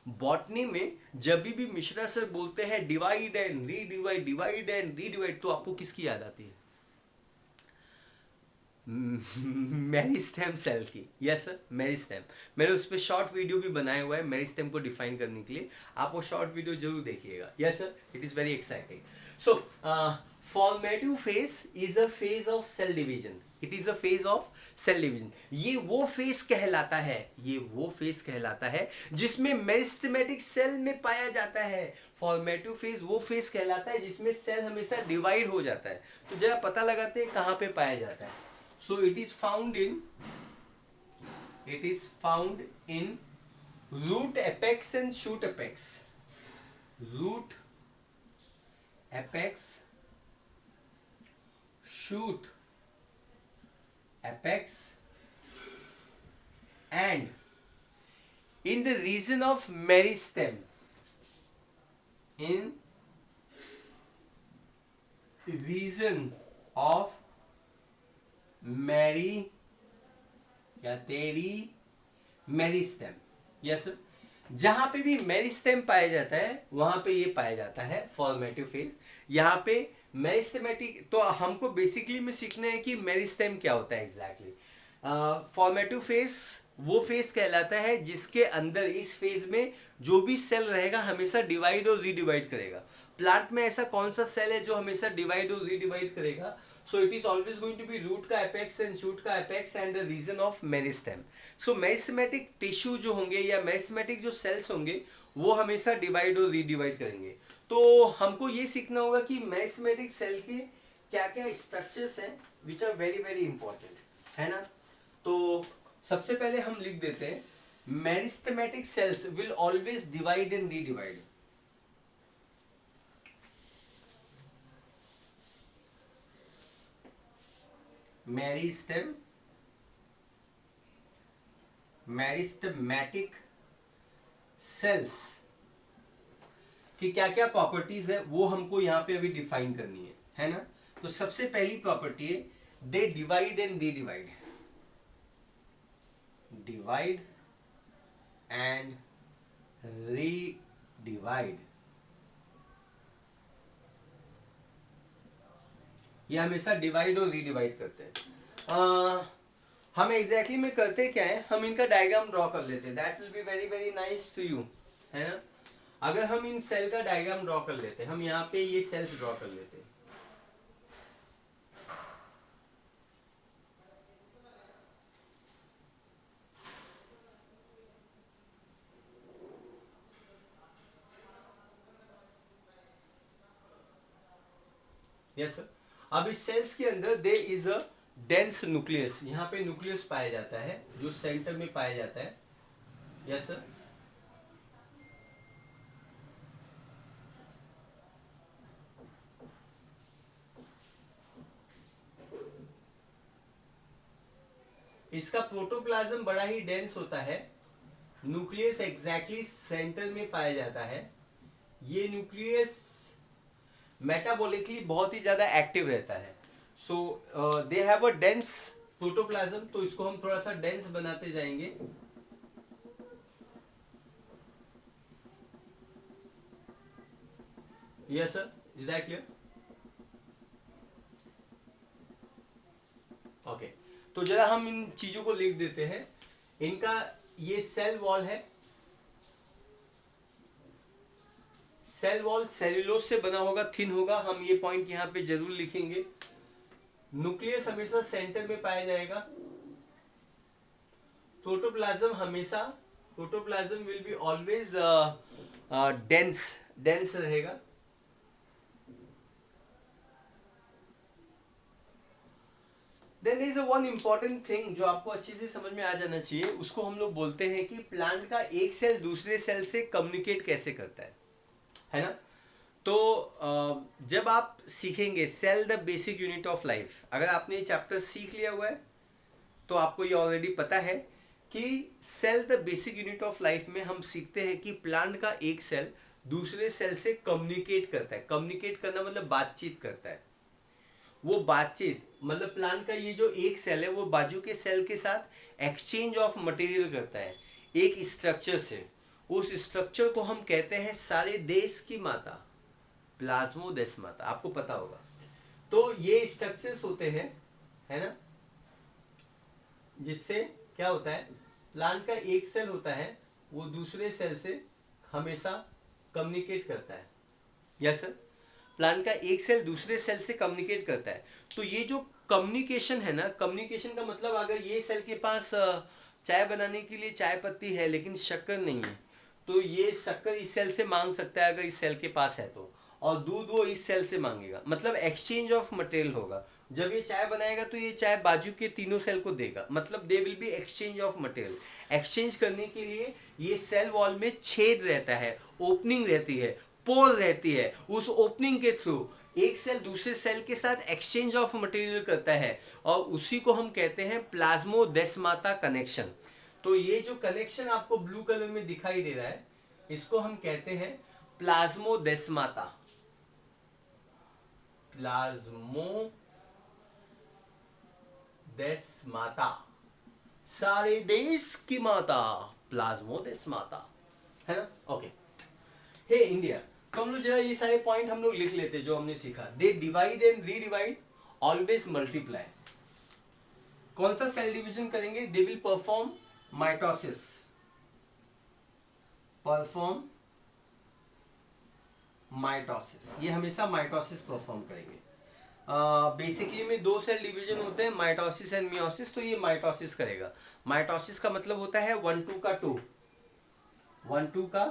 बॉटनी में जब भी मिश्रा सर बोलते हैं divide and redivide, divide and redivide, तो आपको किसकी याद आती है? मेरिस्टेम सेल की। Yes sir, meristem. मैंने उस पर शॉर्ट वीडियो भी बनाया हुआ है मेरिस्टेम को डिफाइन करने के लिए, आप वो शॉर्ट वीडियो जरूर देखिएगा। Yes sir, it is very exciting. So formative phase is a phase of cell division, it is a phase of cell division. ये वो फेज कहलाता है, ये वो फेज कहलाता है जिसमें मेरिस्टेमेटिक सेल में पाया जाता है। फॉर्मेटिव फेज वो फेज कहलाता है जिसमें सेल हमेशा डिवाइड हो जाता है। तो जरा पता लगाते हैं कहाँ पे पाया जाता है। So it is found in root apex and shoot apex. Root apex, shoot apex, and in the region of meristem. In region of मैरी या तेरी मेरिस्टेम। यस सर, जहां पे भी मेरिस्टेम पाया जाता है वहां पे ये पाया जाता है फॉर्मेटिव फेज। यहाँ पे मेरिस्टेमेटिक, तो हमको बेसिकली में सीखना है कि मेरिस्टेम क्या होता है एग्जैक्टली। फॉर्मेटिव फेज वो फेज कहलाता है जिसके अंदर इस फेज में जो भी सेल रहेगा हमेशा डिवाइड और रीडिवाइड करेगा। प्लांट में ऐसा कौन सा सेल है जो हमेशा डिवाइड और रीडिवाइड करेगा? So it is always going to be root का apex and shoot का apex and the region of meristem. So meristematic tissue जो होंगे या meristematic जो cells होंगे वो हमेशा डिवाइड और रीडिवाइड करेंगे। तो हमको ये सीखना होगा कि meristematic सेल के क्या क्या स्ट्रक्चर्स हैं which are very very important, है ना। तो सबसे पहले हम लिख देते हैं meristematic cells will always divide and redivide. Meristematic cells की क्या क्या प्रॉपर्टीज है वो हमको यहाँ पे अभी डिफाइन करनी है ना। तो सबसे पहली प्रॉपर्टी है they divide and redivide, divide and redivide. ये हमेशा डिवाइड और रीडिवाइड करते हैं। हम एग्जैक्टली में करते क्या है, हम इनका डायग्राम ड्रॉ कर लेते हैं। That will be very very nice to you, है ना। अगर हम इन सेल का डायग्राम ड्रॉ कर लेते हैं, हम यहाँ पे ये सेल्स ड्रॉ कर लेते हैं। यस सर, अब इस सेल्स के अंदर there is a dense nucleus, यहाँ पे न्यूक्लियस पाया जाता है जो सेंटर में पाया जाता है। यस सर, इसका प्रोटोप्लाज्म बड़ा ही डेंस होता है, न्यूक्लियस एग्जैक्टली सेंटर में पाया जाता है। ये न्यूक्लियस मेटाबॉलिकली बहुत ही ज्यादा एक्टिव रहता है। So they have a dense protoplasm, तो इसको हम थोड़ा सा डेंस बनाते जाएंगे। Yes sir, is that clear? Okay, तो जरा हम इन चीजों को लिख देते हैं। इनका ये सेल वॉल है, सेल वॉल सेल्यूलोज से बना होगा, थिन होगा। हम ये पॉइंट यहाँ पे जरूर लिखेंगे। न्यूक्लियस हमेशा सेंटर में पाया जाएगा। प्रोटोप्लाज्म हमेशा, protoplasm will be always dense रहेगा। Then there is one important thing जो आपको अच्छे से समझ में आ जाना चाहिए। उसको हम लोग बोलते हैं कि प्लांट का एक सेल दूसरे सेल से कम्युनिकेट कैसे करता है ना। तो जब आप सीखेंगे cell the basic unit of life, अगर आपने ये चैप्टर सीख लिया हुआ है तो आपको ये ऑलरेडी पता है कि cell the basic unit of life में हम सीखते हैं कि प्लांट का एक सेल दूसरे सेल से कम्युनिकेट करता है। कम्युनिकेट करना मतलब बातचीत करता है। वो बातचीत मतलब प्लांट का ये जो एक सेल है वो बाजू के सेल के साथ एक्सचेंज ऑफ मटेरियल करता है एक स्ट्रक्चर से। उस स्ट्रक्चर को हम कहते हैं सारे देश की माता, प्लाज्मोडेस्माता, आपको पता होगा। तो ये स्ट्रक्चर्स होते हैं, है ना, जिससे क्या होता है, प्लांट का एक सेल होता है वो दूसरे सेल से हमेशा कम्युनिकेट करता है। यस सर, प्लांट का एक सेल दूसरे सेल से कम्युनिकेट करता है। तो ये जो कम्युनिकेशन है ना, कम्युनिकेशन का मतलब अगर ये सेल के पास चाय बनाने के लिए चाय पत्ती है लेकिन शक्कर नहीं है, तो ये शक्कर इस सेल से मांग सकता है अगर इस सेल के पास है तो, और दूध वो इस सेल से मांगेगा। मतलब एक्सचेंज ऑफ मटेरियल होगा। जब ये चाय बनाएगा तो ये चाय बाजू के तीनों सेल को देगा, मतलब दे will be exchange of material. Exchange करने के लिए ये सेल वॉल में छेद रहता है, ओपनिंग रहती है, पोल रहती है। उस ओपनिंग के थ्रू एक सेल दूसरे सेल के साथ एक्सचेंज ऑफ मटेरियल करता है और उसी को हम कहते हैं प्लाज्मोडेस्माता कनेक्शन। तो ये जो कनेक्शन आपको ब्लू कलर में दिखाई दे रहा है इसको हम कहते हैं प्लाज्मोडेस्माता। प्लाज्मोडेस्माता, सारे देश की माता, प्लाज्मोडेस्माता, है ना। ओके, हे इंडिया, तो हम लोग जरा ये सारे पॉइंट हम लोग लिख लेते जो हमने सीखा। They divide and redivide, always multiply. कौन सा सेल डिवीजन करेंगे? They will perform mitosis, perform mitosis, ये हमेशा माइटोसिस परफॉर्म करेंगे। बेसिकली में दो सेल डिवीजन होते हैं, माइटोसिस एंड मियोसिस, तो ये माइटोसिस करेगा। माइटोसिस का मतलब होता है 1-2 का 2, 1-2 का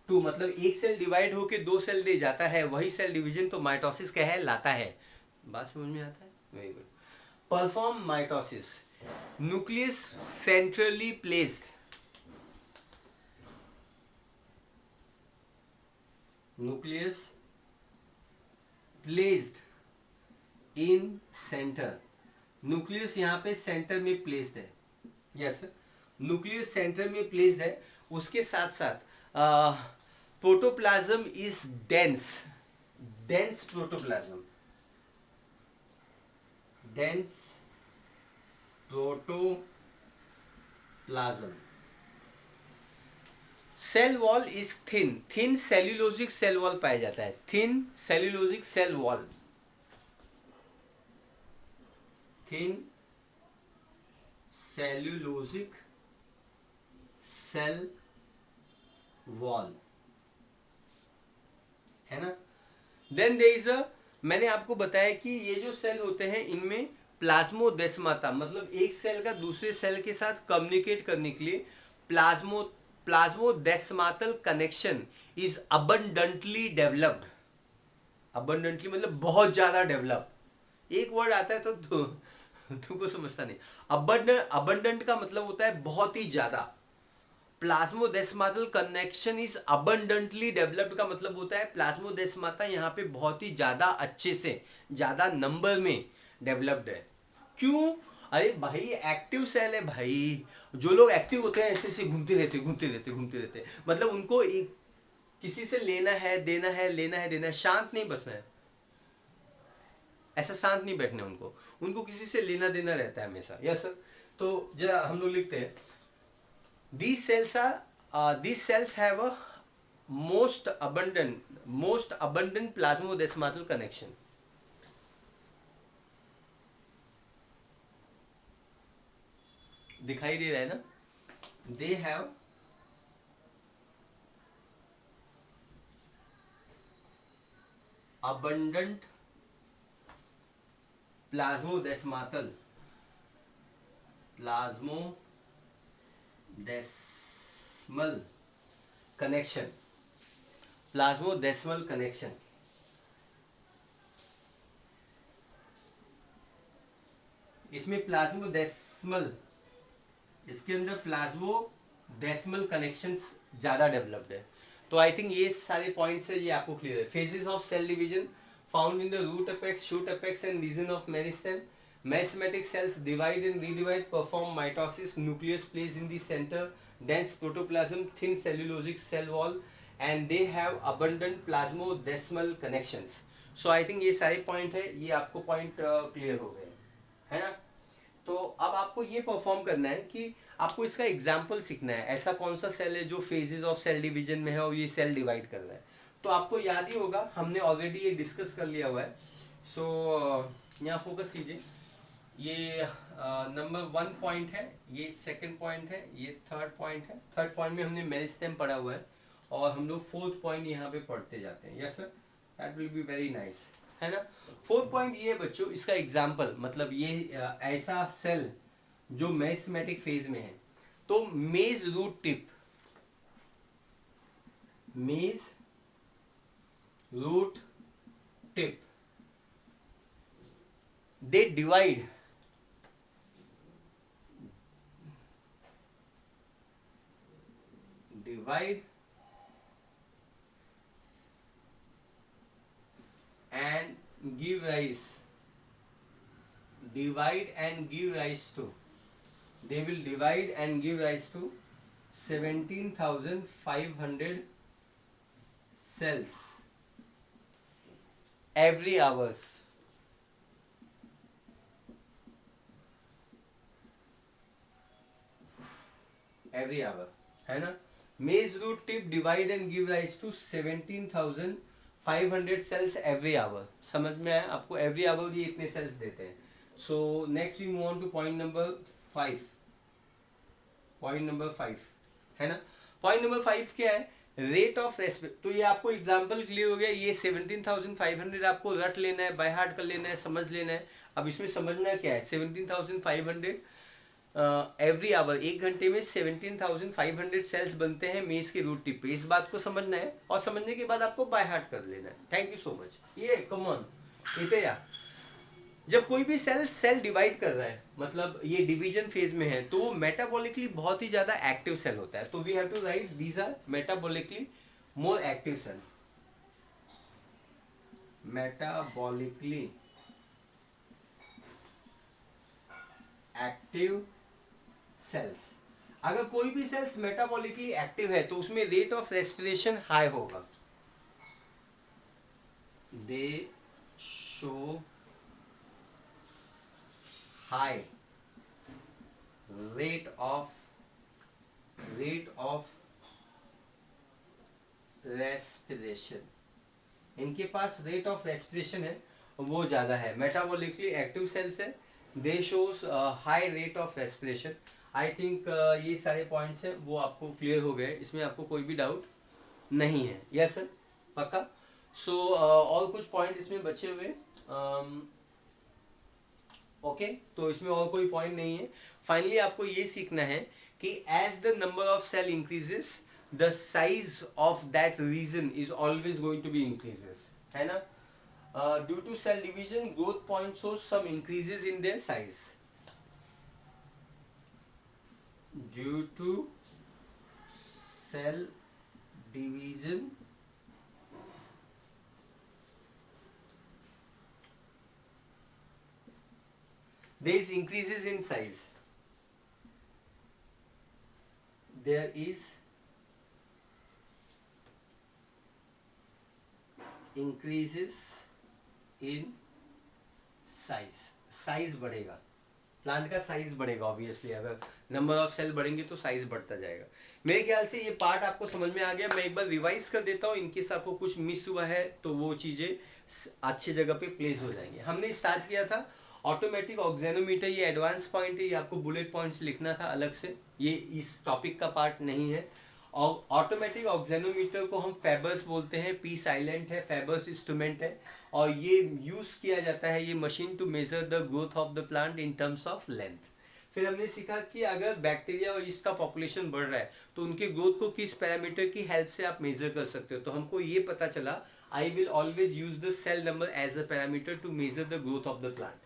2, मतलब एक सेल डिवाइड होके दो सेल दे जाता है, वही सेल डिवीजन तो माइटोसिस कहलाता है। बात समझ में आता है? Very good. Perform mitosis, nucleus centrally placed, nucleus placed in center, nucleus यहाँ पे सेंटर में प्लेस्ड है। यस, न्यूक्लियस सेंटर में प्लेस्ड है। उसके साथ साथ protoplasm is dense, dense protoplasm, dense protoplasm. Cell wall is thin, thin cellulosic cell wall पाया जाता है, thin cellulosic cell wall, thin cellulosic cell wall, है ना। देन देयर इज अ, मैंने आपको बताया कि ये जो सेल होते हैं इनमें प्लाज्मोडेस्माता, मतलब एक सेल का दूसरे सेल के साथ कम्युनिकेट करने के लिए plasmodesmatal connection is abundantly developed. Abundantly मतलब बहुत ज्यादा डेवलप, एक वर्ड आता है तो तुमको समझता नहीं। अबंडेंट का मतलब होता है बहुत ही ज्यादा। प्लाज्मोडेस्मातल कनेक्शन इज अबंडेंटली डेवलप्ड का मतलब होता है प्लाज्मोडेस्माता यहाँ पे बहुत ही ज्यादा अच्छे से, ज्यादा नंबर में डेवलप्ड है। क्यों? अरे भाई एक्टिव सेल है भाई, जो लोग एक्टिव होते हैं ऐसे ऐसे घूमते रहते घूमते रहते घूमते रहते, मतलब उनको एक किसी से लेना है देना है, लेना है देना है, शांत नहीं बसना है, ऐसा शांत नहीं बैठना उनको, उनको किसी से लेना देना रहता है हमेशा। Yes sir. तो जरा हम लोग लिखते हैं, these cells have a most abundant plasmodesmatal connection. दिखाई दे रहा है ना? They have abundant plasmodesmatal connection, plasmodesmal connection. इसमें प्लाज्मोडेस्मल, इसके अंदर प्लाज्मोडेस्मल कनेक्शंस ज्यादा डेवलप्ड है। तो आई थिंक ये सारे पॉइंट्स है, ये आपको क्लियर है। Phases of cell division found in the root apex, shoot apex and region of meristem. Meristematic cells divide and redivide, perform mitosis, nucleus plays in the center, dense protoplasm, thin cellulosic cell wall, and they have abundant plasmodesmal connections. So I think ये सारे point है, ये आपको point clear हो गए है ना। तो अब आपको ये परफॉर्म करना है कि आपको इसका एग्जाम्पल सीखना है, ऐसा कौन सा सेल है जो फेजेस ऑफ सेल डिवीजन में है और ये सेल डिवाइड कर रहा है। तो आपको याद ही होगा, हमने ऑलरेडी ये डिस्कस कर लिया हुआ है। सो यहाँ फोकस कीजिए, ये नंबर 1 पॉइंट है, ये सेकंड पॉइंट है, ये थर्ड पॉइंट है। थर्ड पॉइंट में हमने मेरिस्टेम पढ़ा हुआ है और हम लोग फोर्थ पॉइंट यहाँ पे पढ़ते जाते हैं। Yes sir, that will be very nice, है ना। फोर्थ पॉइंट ये बच्चों, इसका एग्जाम्पल मतलब ये ऐसा सेल जो मेरिस्टेमेटिक फेज में है। तो maize root tip, maize root tip, they divide and give rise to, they will divide and give rise to 17,500 cells every hours. Every hour, है ना। Maize root tip divide and give rise to 17,500 cells every hour. समझ में आया आपको, every hour ये इतने cells देते हैं। So next we move on to point number 5। Point number 5 है ना। पॉइंट नंबर 5 क्या है, रेट ऑफ रेस्पिरेशन। तो ये आपको एग्जांपल क्लियर हो गया। ये 17,500 आपको रट लेना है, बाय हार्ट कर लेना है, समझ लेना है। अब इसमें समझना क्या है, 17,500 एवरी आवर, एक घंटे में 17,500 सेल्स बनते हैं मेज के रूट टिप पे। इस बात को समझना है और समझने के बाद आपको बाय हार्ट कर लेना है। Thank you so much. ये कम ऑन इतना, जब कोई भी सेल डिवाइड कर रहा है, मतलब ये डिवीजन फेज में है, तो वो मेटाबॉलिकली बहुत ही ज्यादा एक्टिव सेल होता है। तो we have to write these are metabolically more active cell, metabolically active cells. अगर कोई भी सेल्स मेटाबॉलिकली एक्टिव है तो उसमें रेट ऑफ रेस्पिरेशन हाई होगा। दे show high rate of respiration, इनके पास रेट ऑफ रेस्पिरेशन है वो ज्यादा है। मेटाबॉलिकली एक्टिव सेल्स है, दे shows high rate of respiration. I think ये सारे पॉइंट्स हैं वो आपको क्लियर हो गए, इसमें आपको कोई भी डाउट नहीं है। यस सर, पक्का। सो और कुछ पॉइंट इसमें बचे हुए, ओके, तो इसमें और कोई पॉइंट नहीं है। फाइनली आपको ये सीखना है कि as the number of cell increases the size of that region is always going to be increases, है ना। Due to cell division growth point shows some increases in their size. Due to cell division, there is increases in size. There is increases in size. Size बढ़ेगा, plant का size बढ़ेगा obviously. अगर number of cell बढ़ेंगे तो size बढ़ता जाएगा। मेरे ख्याल से ये पार्ट आपको समझ में आ गया। मैं एक बार रिवाइज कर देता हूँ, इनकेस आपको कुछ मिस हुआ है तो वो चीज़ें अच्छी जगह पे प्लेस हो जाएंगी। हमने स्टार्ट किया था ऑटोमेटिक ऑक्सीजनोमीटर, ये एडवांस पॉइंट है, ये आपको बुलेट पॉइंट्स लिखना था अलग से, ये इस टॉपिक का पार्ट नहीं है। और ऑटोमेटिक ऑक्सीजनोमीटर को हम फेबर्स बोलते हैं, पी साइलेंट है, फेबर्स इंस्ट्रूमेंट है, और ये यूज किया जाता है ये machine to measure the growth of the plant in terms of length. फिर हमने सीखा कि अगर बैक्टीरिया और इसका पॉपुलेशन बढ़ रहा है तो उनके ग्रोथ को किस पैरामीटर की हेल्प से आप मेजर कर सकते हो। तो हमको ये पता चला, I will always use the cell number as a parameter to measure the growth of the plant.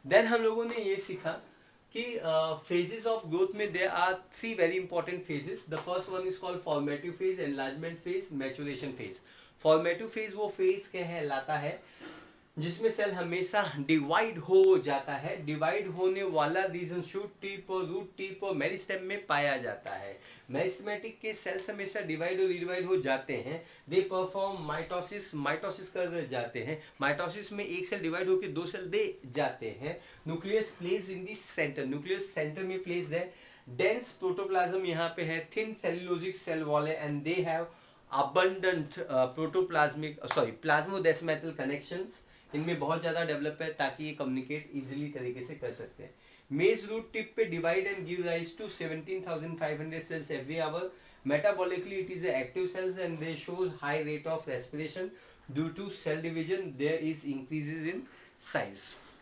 Then हम लोगों ने ये सीखा कि phases of growth में there are three very important phases. The first one is called formative phase, enlargement phase, maturation phase. Formative phase वो phase कहलाता है जिसमें सेल हमेशा डिवाइड हो जाता है। डिवाइड होने वाला रीजन शूट टिप और रूट टिप और मेरिस्टेम में पाया जाता है। मेरिस्टेमेटिक के सेल्स हमेशा डिवाइड और रिडिवाइड हो जाते हैं। दे परफॉर्म माइटोसिस, माइटोसिस कर जाते हैं। माइटोसिस में एक सेल डिवाइड होकर दो सेल दे जाते हैं। Nucleus place in the centre, nucleus center में प्लेस है। डेंस प्रोटोप्लाज्म यहाँ पे है, थिन सेल्यूलोजिक सेल वॉल है, and they have abundant protoplasmic plasmodesmatal connections. इनमें बहुत ज़्यादा डेवलप है ताकि ये कम्युनिकेट इजीली तरीके से कर सकते हैं। मेज रूट टिप पे divide and give rise to 17,500 cells every hour. Metabolically it is active cells and they shows high rate of respiration due to cell division, there is increases in size.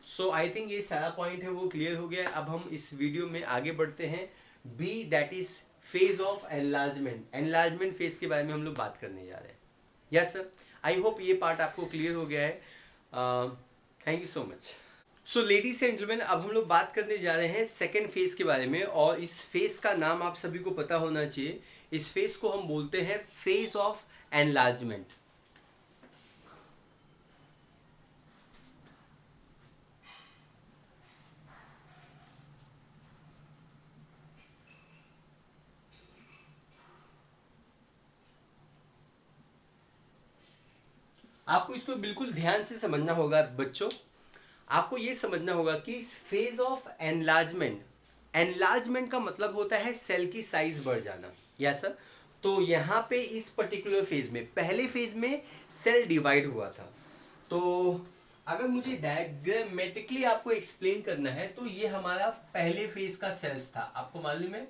So I think ये सारा point है वो clear हो गया। अब हम इस video में आगे बढ़ते हैं। B that is phase of enlargement. Enlargement phase के बारे में हम लोग बात करने जा रहे हैं। यस सर, आई होप ये पार्ट आपको क्लियर हो गया है। Thank you so much. So ladies and gentleman, अब हम लोग बात करने जा रहे हैं सेकेंड फेज के बारे में, और इस फेज का नाम आप सभी को पता होना चाहिए। इस फेज को हम बोलते हैं फेज ऑफ एनलार्जमेंट। आपको इसको बिल्कुल ध्यान से समझना होगा बच्चों। आपको ये समझना होगा कि फेज ऑफ एनलार्जमेंट, एनलार्जमेंट का मतलब होता है सेल की साइज बढ़ जाना। Yes sir. तो यहाँ पे इस पर्टिकुलर फेज में, पहले फेज में सेल डिवाइड हुआ था। तो अगर मुझे डायग्रामेटिकली आपको एक्सप्लेन करना है तो ये हमारा पहले फेज का सेल्स था। आपको मालूम है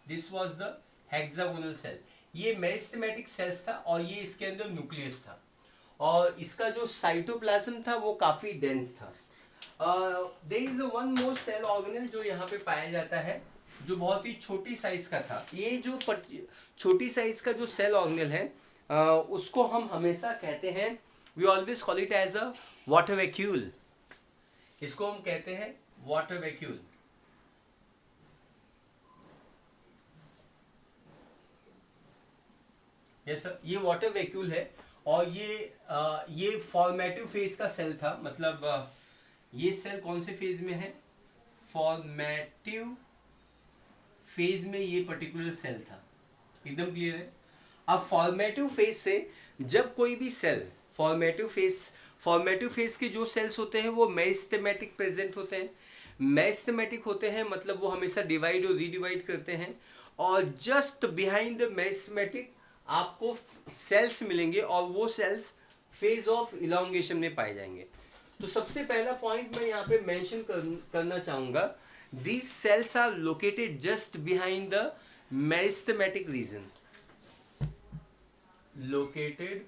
this was the hexagonal cell. ये मेरिस्टेमेटिक सेल्स था और ये इसके अंदर न्यूक्लियस था, और इसका जो साइटोप्लाज्म था वो काफी डेंस था। There is one more cell organelle जो यहाँ पे पाया जाता है, जो बहुत ही छोटी साइज का था। ये जो छोटी साइज का जो सेल ऑर्गेनेल है उसको हम हमेशा कहते हैं, we always call it as a water vacuole. इसको हम कहते हैं वाटर वैक्यूल। यस सर, ये वाटर वैक्यूल है। और ये फॉर्मेटिव फेज का सेल था। मतलब ये सेल कौन से फेज में है? फॉर्मेटिव फेज में ये पर्टिकुलर सेल था। एकदम क्लियर है। अब फॉर्मेटिव फेज से जब कोई भी सेल फॉर्मेटिव फेज के जो सेल्स होते हैं वो मेरिस्टेमेटिक प्रेजेंट होते हैं। मेरिस्टेमेटिक होते हैं मतलब वो हमेशा डिवाइड और रीडिवाइड करते हैं। और जस्ट बिहाइंड द मेरिस्टेमेटिक आपको सेल्स मिलेंगे और वो सेल्स फेज ऑफ इलॉन्गेशन में पाए जाएंगे। तो सबसे पहला पॉइंट मैं यहाँ पे मेंशन करना चाहूंगा, these cells are located just behind the meristematic region. Located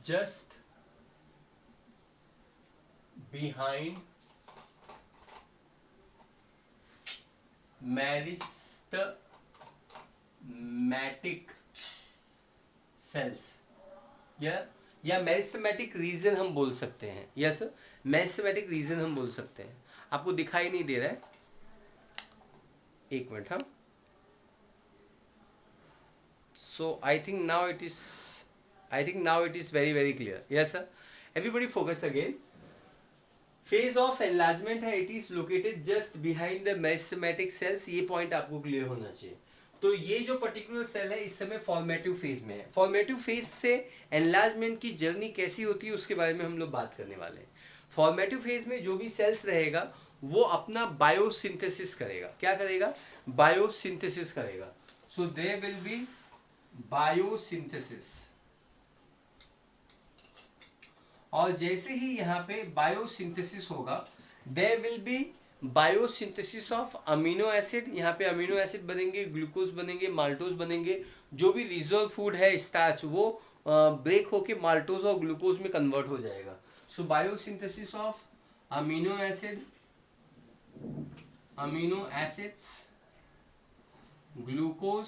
just behind meristematic cells या मेरिस्टेमेटिक रीजन हम बोल सकते हैं। यस, मेरिस्टेमेटिक रीजन हम बोल सकते हैं। आपको दिखाई नहीं दे रहा है, एक मिनट। हम so I think now it is very very clear. Yes sir, everybody focus again. Phase of enlargement है, it is located just behind the meristematic cells. ये पॉइंट आपको क्लियर होना चाहिए। तो ये जो पर्टिकुलर सेल है इस समय फॉर्मेटिव फेज में है। फॉर्मेटिव फेज से एनलार्जमेंट की जर्नी कैसी होती है उसके बारे में हम लोग बात करने वाले हैं। फॉर्मेटिव फेज में जो भी सेल्स रहेगा वो अपना बायोसिंथेसिस करेगा। क्या करेगा? बायोसिंथेसिस करेगा। So there will be biosynthesis. और जैसे ही यहाँ पे बायोसिंथेसिस होगा, there will be biosynthesis of amino acid. यहाँ पे अमीनो एसिड बनेंगे, ग्लूकोज बनेंगे, माल्टोज बनेंगे। जो भी रिजर्व फूड है स्टार्च वो ब्रेक होके माल्टोज और ग्लूकोज में कन्वर्ट हो जाएगा। So biosynthesis of amino acids, glucose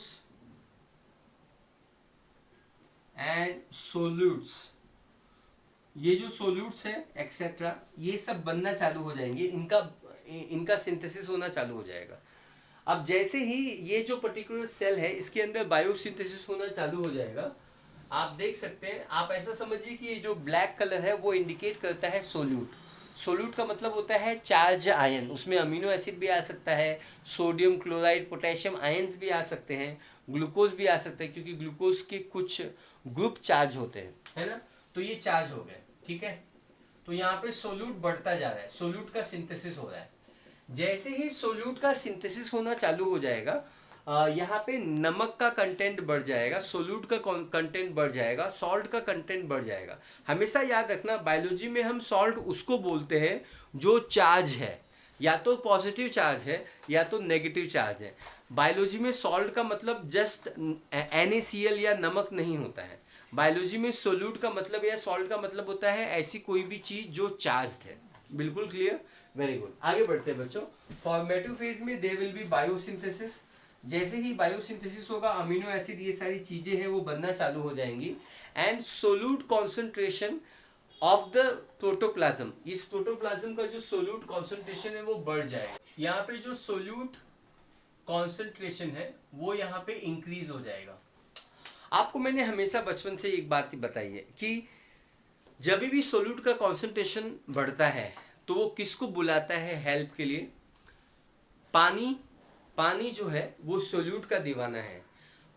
and solutes. ये जो सोल्यूट्स है एक्सेट्रा, ये सब बनना चालू हो जाएंगे। इनका सिंथेसिस होना चालू हो जाएगा। अब जैसे ही ये जो पर्टिकुलर सेल है इसके अंदर बायोसिंथेसिस होना चालू हो जाएगा, आप देख सकते हैं, आप ऐसा समझिए कि ये जो ब्लैक कलर है वो इंडिकेट करता है सोल्यूट। सोल्यूट का मतलब होता है चार्ज आयन, उसमें अमीनो एसिड भी आ सकता है, सोडियम क्लोराइड पोटेशियम आयंस भी आ सकते हैं, ग्लूकोज भी आ सकते हैं, क्योंकि ग्लूकोज के कुछ ग्रुप चार्ज होते हैं, है ना। तो ये चार्ज हो गए, ठीक है। तो यहाँ पे सोल्यूट बढ़ता जा रहा है, सोल्यूट का सिंथेसिस हो रहा है। जैसे ही सोल्यूट का सिंथेसिस होना चालू हो जाएगा, यहाँ पे नमक का कंटेंट बढ़ जाएगा, सोल्यूट का कंटेंट बढ़ जाएगा, सॉल्ट का कंटेंट बढ़ जाएगा। हमेशा याद रखना, बायोलॉजी में हम सॉल्ट उसको बोलते हैं जो चार्ज है, या तो पॉजिटिव चार्ज है या तो नेगेटिव चार्ज है। बायोलॉजी में सॉल्ट का मतलब जस्ट NaCl या नमक नहीं होता है। बायोलॉजी में सोल्यूट का मतलब या सॉल्ट का मतलब होता है ऐसी कोई भी चीज जो चार्ज है। बिल्कुल क्लियर, वेरी गुड। आगे बढ़ते हैं बच्चों। फॉर्मेटिव फेज में दे विल बी बायोसिंथेसिस। जैसे ही बायोसिंथेसिस होगा, अमीनो एसिड ये सारी चीजें हैं वो बनना चालू हो जाएंगी, and solute concentration of the protoplasm, इस प्रोटोप्लाज्म का जो सोल्यूट कॉन्सेंट्रेशन है वो बढ़ जाएगा। यहाँ पे जो सोल्यूट कॉन्सेंट्रेशन है वो यहाँ पे इंक्रीज हो जाएगा। आपको मैंने हमेशा बचपन से एक बात बताई है कि जब भी सोल्यूट का कॉन्सेंट्रेशन बढ़ता है तो वो किसको बुलाता है हेल्प के लिए? पानी। पानी जो है वो सोल्यूट का दीवाना है।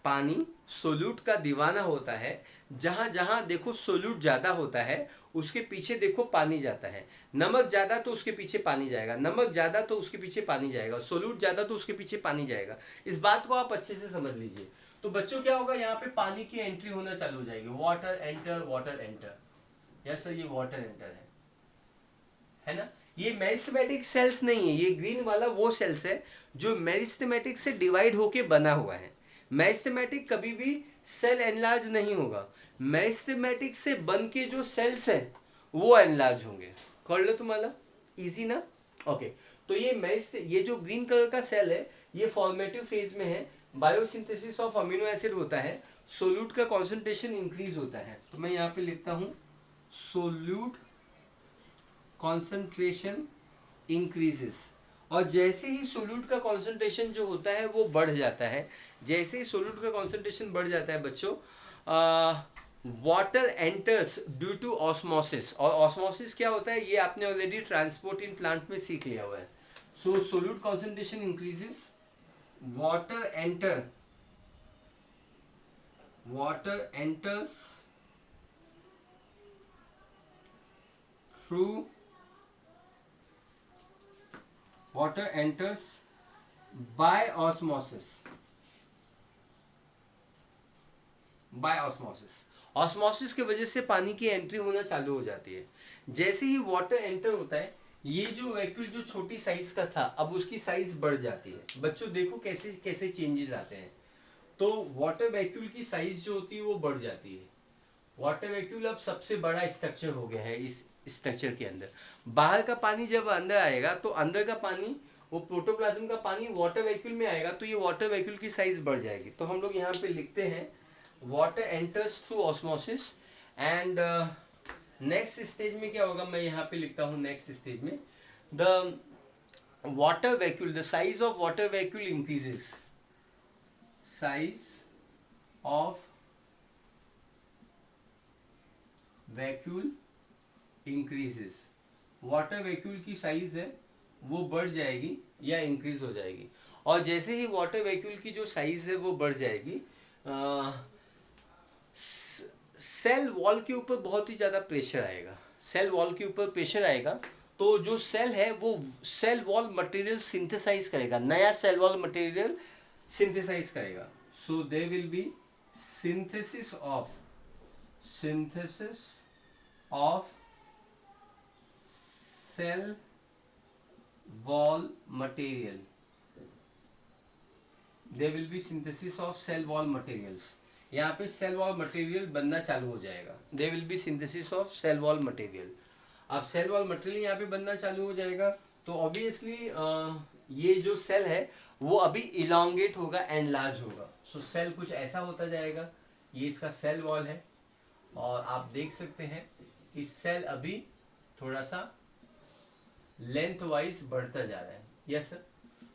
पानी सोल्यूट का दीवाना होता है। जहां जहां देखो सोल्यूट ज्यादा होता है उसके पीछे देखो पानी जाता है। नमक ज्यादा तो उसके पीछे पानी जाएगा, नमक ज्यादा तो उसके पीछे पानी जाएगा, सोल्यूट ज्यादा तो उसके पीछे पानी जाएगा। इस बात को आप अच्छे से समझ लीजिए। तो बच्चों क्या होगा, यहाँ पे पानी की एंट्री होना चालू हो जाएगी। Water enter, water enter. Yes sir, ये वाटर एंटर है ना। ये मेरिस्टेमेटिक सेल्स नहीं है, ये ग्रीन वाला वो सेल्स है जो मेरिस्टेमेटिक से डिवाइड होके बना हुआ है। मेरिस्टेमेटिक कभी भी सेल एनलार्ज नहीं होगा, मेरिस्टेमेटिक से बन के जो सेल्स है वो एनलार्ज होंगे। कर लो तुम्हारा, इजी ना। ओके, तो ये जो ग्रीन कलर का सेल है ये फॉर्मेटिव फेज में है। बायोसिंथेसिस ऑफ अमीनो एसिड होता है, सोल्यूट का कॉन्सेंट्रेशन इंक्रीज होता है। तो मैं यहाँ पे लिखता हूँ सोल्यूट कॉन्सेंट्रेशन इंक्रीजेस। और जैसे ही सोल्यूट का कॉन्सेंट्रेशन जो होता है वो बढ़ जाता है, जैसे ही सोल्यूट का कॉन्सेंट्रेशन बढ़ जाता है बच्चों, water enters due to osmosis. और ऑस्मोसिस क्या होता है ये आपने ऑलरेडी ट्रांसपोर्ट इन प्लांट में सीख लिया हुआ है। So solute concentration increases, water enters through water enters by osmosis. ऑस्मोसिस की वजह से पानी की एंट्री होना चालू हो जाती है। जैसे ही वाटर एंटर होता है, ये जो वैक्यूल जो छोटी साइज का था अब उसकी साइज बढ़ जाती है। बच्चों देखो कैसे कैसे चेंजेस आते हैं। तो वाटर वैक्यूल की साइज जो होती है वो बढ़ जाती है। वाटर वैक्यूल अब सबसे बड़ा स्ट्रक्चर हो गया है। इस स्ट्रक्चर के अंदर बाहर का पानी जब अंदर आएगा तो अंदर का पानी, वो प्रोटोप्लाज्म का पानी वाटर वैक्यूल में आएगा तो ये वाटर वैक्यूल की साइज बढ़ जाएगी। तो हम लोग यहाँ पे लिखते हैं water enters through osmosis. And next stage में क्या होगा, मैं यहाँ पे लिखता हूँ नेक्स्ट स्टेज में the water vacuole, the size of water vacuole increases, size of vacuole increases. Water vacuole की साइज है वो बढ़ जाएगी या इंक्रीज हो जाएगी। और जैसे ही वाटर वैक्यूल की जो साइज है वो बढ़ जाएगी, सेल वॉल के ऊपर बहुत ही ज्यादा प्रेशर आएगा। सेल वॉल के ऊपर प्रेशर आएगा तो जो सेल है वो सेल वॉल मटेरियल सिंथेसाइज करेगा, नया सेल वॉल मटेरियल सिंथेसाइज करेगा। So there will be synthesis of cell wall material. There will be synthesis of cell wall materials. यहाँ पे सेल वॉल मटेरियल बनना चालू हो जाएगा। There will be synthesis of cell wall material. अब cell wall material यहाँ पे बनना चालू हो जाएगा तो ऑब्वियसली ये जो सेल है वो अभी इलांगेट होगा एंड लार्ज होगा। सो सेल कुछ ऐसा होता जाएगा। ये इसका सेल वॉल है और आप देख सकते हैं कि सेल अभी थोड़ा सा लेंथ वाइज बढ़ता जा रहा है। Yes sir.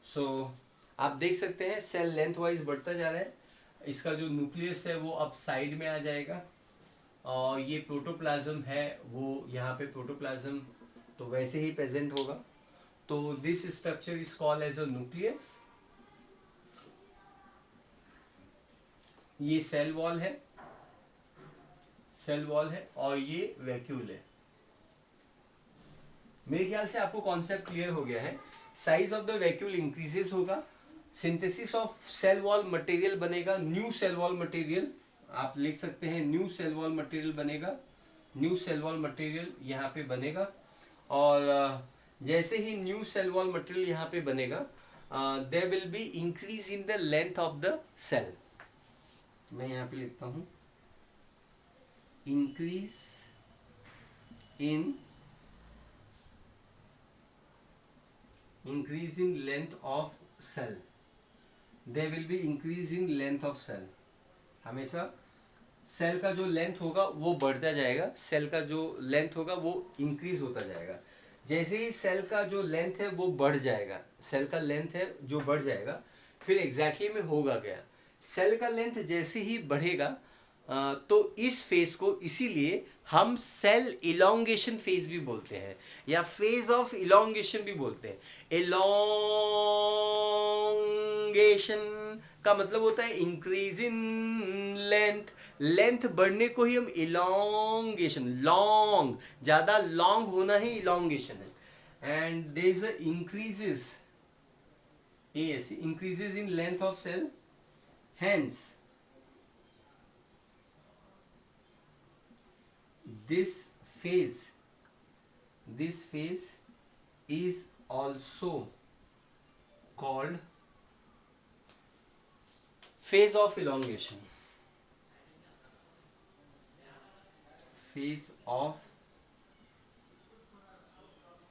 सो आप देख सकते हैं सेल लेंथ वाइज बढ़ता जा रहा है। इसका जो न्यूक्लियस है वो अब साइड में आ जाएगा, और ये प्रोटोप्लाज्म है वो यहाँ पे प्रोटोप्लाज्म तो वैसे ही प्रेजेंट होगा। तो this structure is called as a nucleus. ये सेल वॉल है, सेल वॉल है, और ये वैक्यूल है। मेरे ख्याल से आपको कॉन्सेप्ट क्लियर हो गया है। Size of the vacuole increases होगा, synthesis of cell wall material बनेगा, न्यू सेल वॉल मटेरियल आप लिख सकते हैं, न्यू सेल वॉल मटेरियल बनेगा, न्यू सेल वॉल मटेरियल यहाँ पे बनेगा। और जैसे ही न्यू सेल वॉल मटेरियल यहाँ पे बनेगा, there will be increase in the length of the cell. मैं यहाँ पे लिखता हूँ increase in length of cell, there will be increase in length of cell। हमेशा सेल का जो लेंथ होगा वो बढ़ता जाएगा, सेल का जो लेंथ होगा वो इंक्रीज होता जाएगा। जैसे ही सेल का जो लेंथ है वो बढ़ जाएगा, सेल का लेंथ है जो बढ़ जाएगा, फिर एग्जैक्टली में होगा क्या, सेल का लेंथ जैसे ही बढ़ेगा तो इस फेज को इसीलिए हम सेल इलोंगेशन फेज भी बोलते हैं, या फेज ऑफ इलोंगेशन भी बोलते हैं। इलोंगेशन का मतलब होता है इंक्रीज इन लेंथ, लेंथ बढ़ने को ही हम इलोंगेशन, लॉन्ग, ज्यादा लॉन्ग होना ही इलोंगेशन है। And there is a increases, increases in length of cell, hence this phase is also called phase of elongation, phase of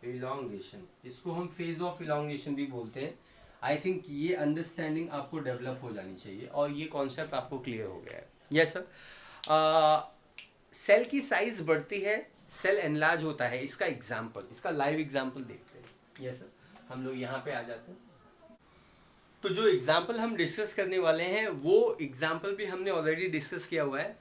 elongation, इसको हम phase of elongation भी बोलते हैं। आई थिंक ये अंडरस्टैंडिंग आपको डेवलप हो जानी चाहिए और ये कॉन्सेप्ट आपको क्लियर हो गया है। Yes sir. सेल की साइज बढ़ती है, सेल एनलार्ज होता है, इसका एग्जाम्पल, इसका लाइव एग्जाम्पल देखते हैं। यस सर, हम लोग यहाँ पे आ जाते हैं। तो जो एग्जाम्पल हम डिस्कस करने वाले हैं वो एग्जाम्पल भी हमने ऑलरेडी डिस्कस किया हुआ है।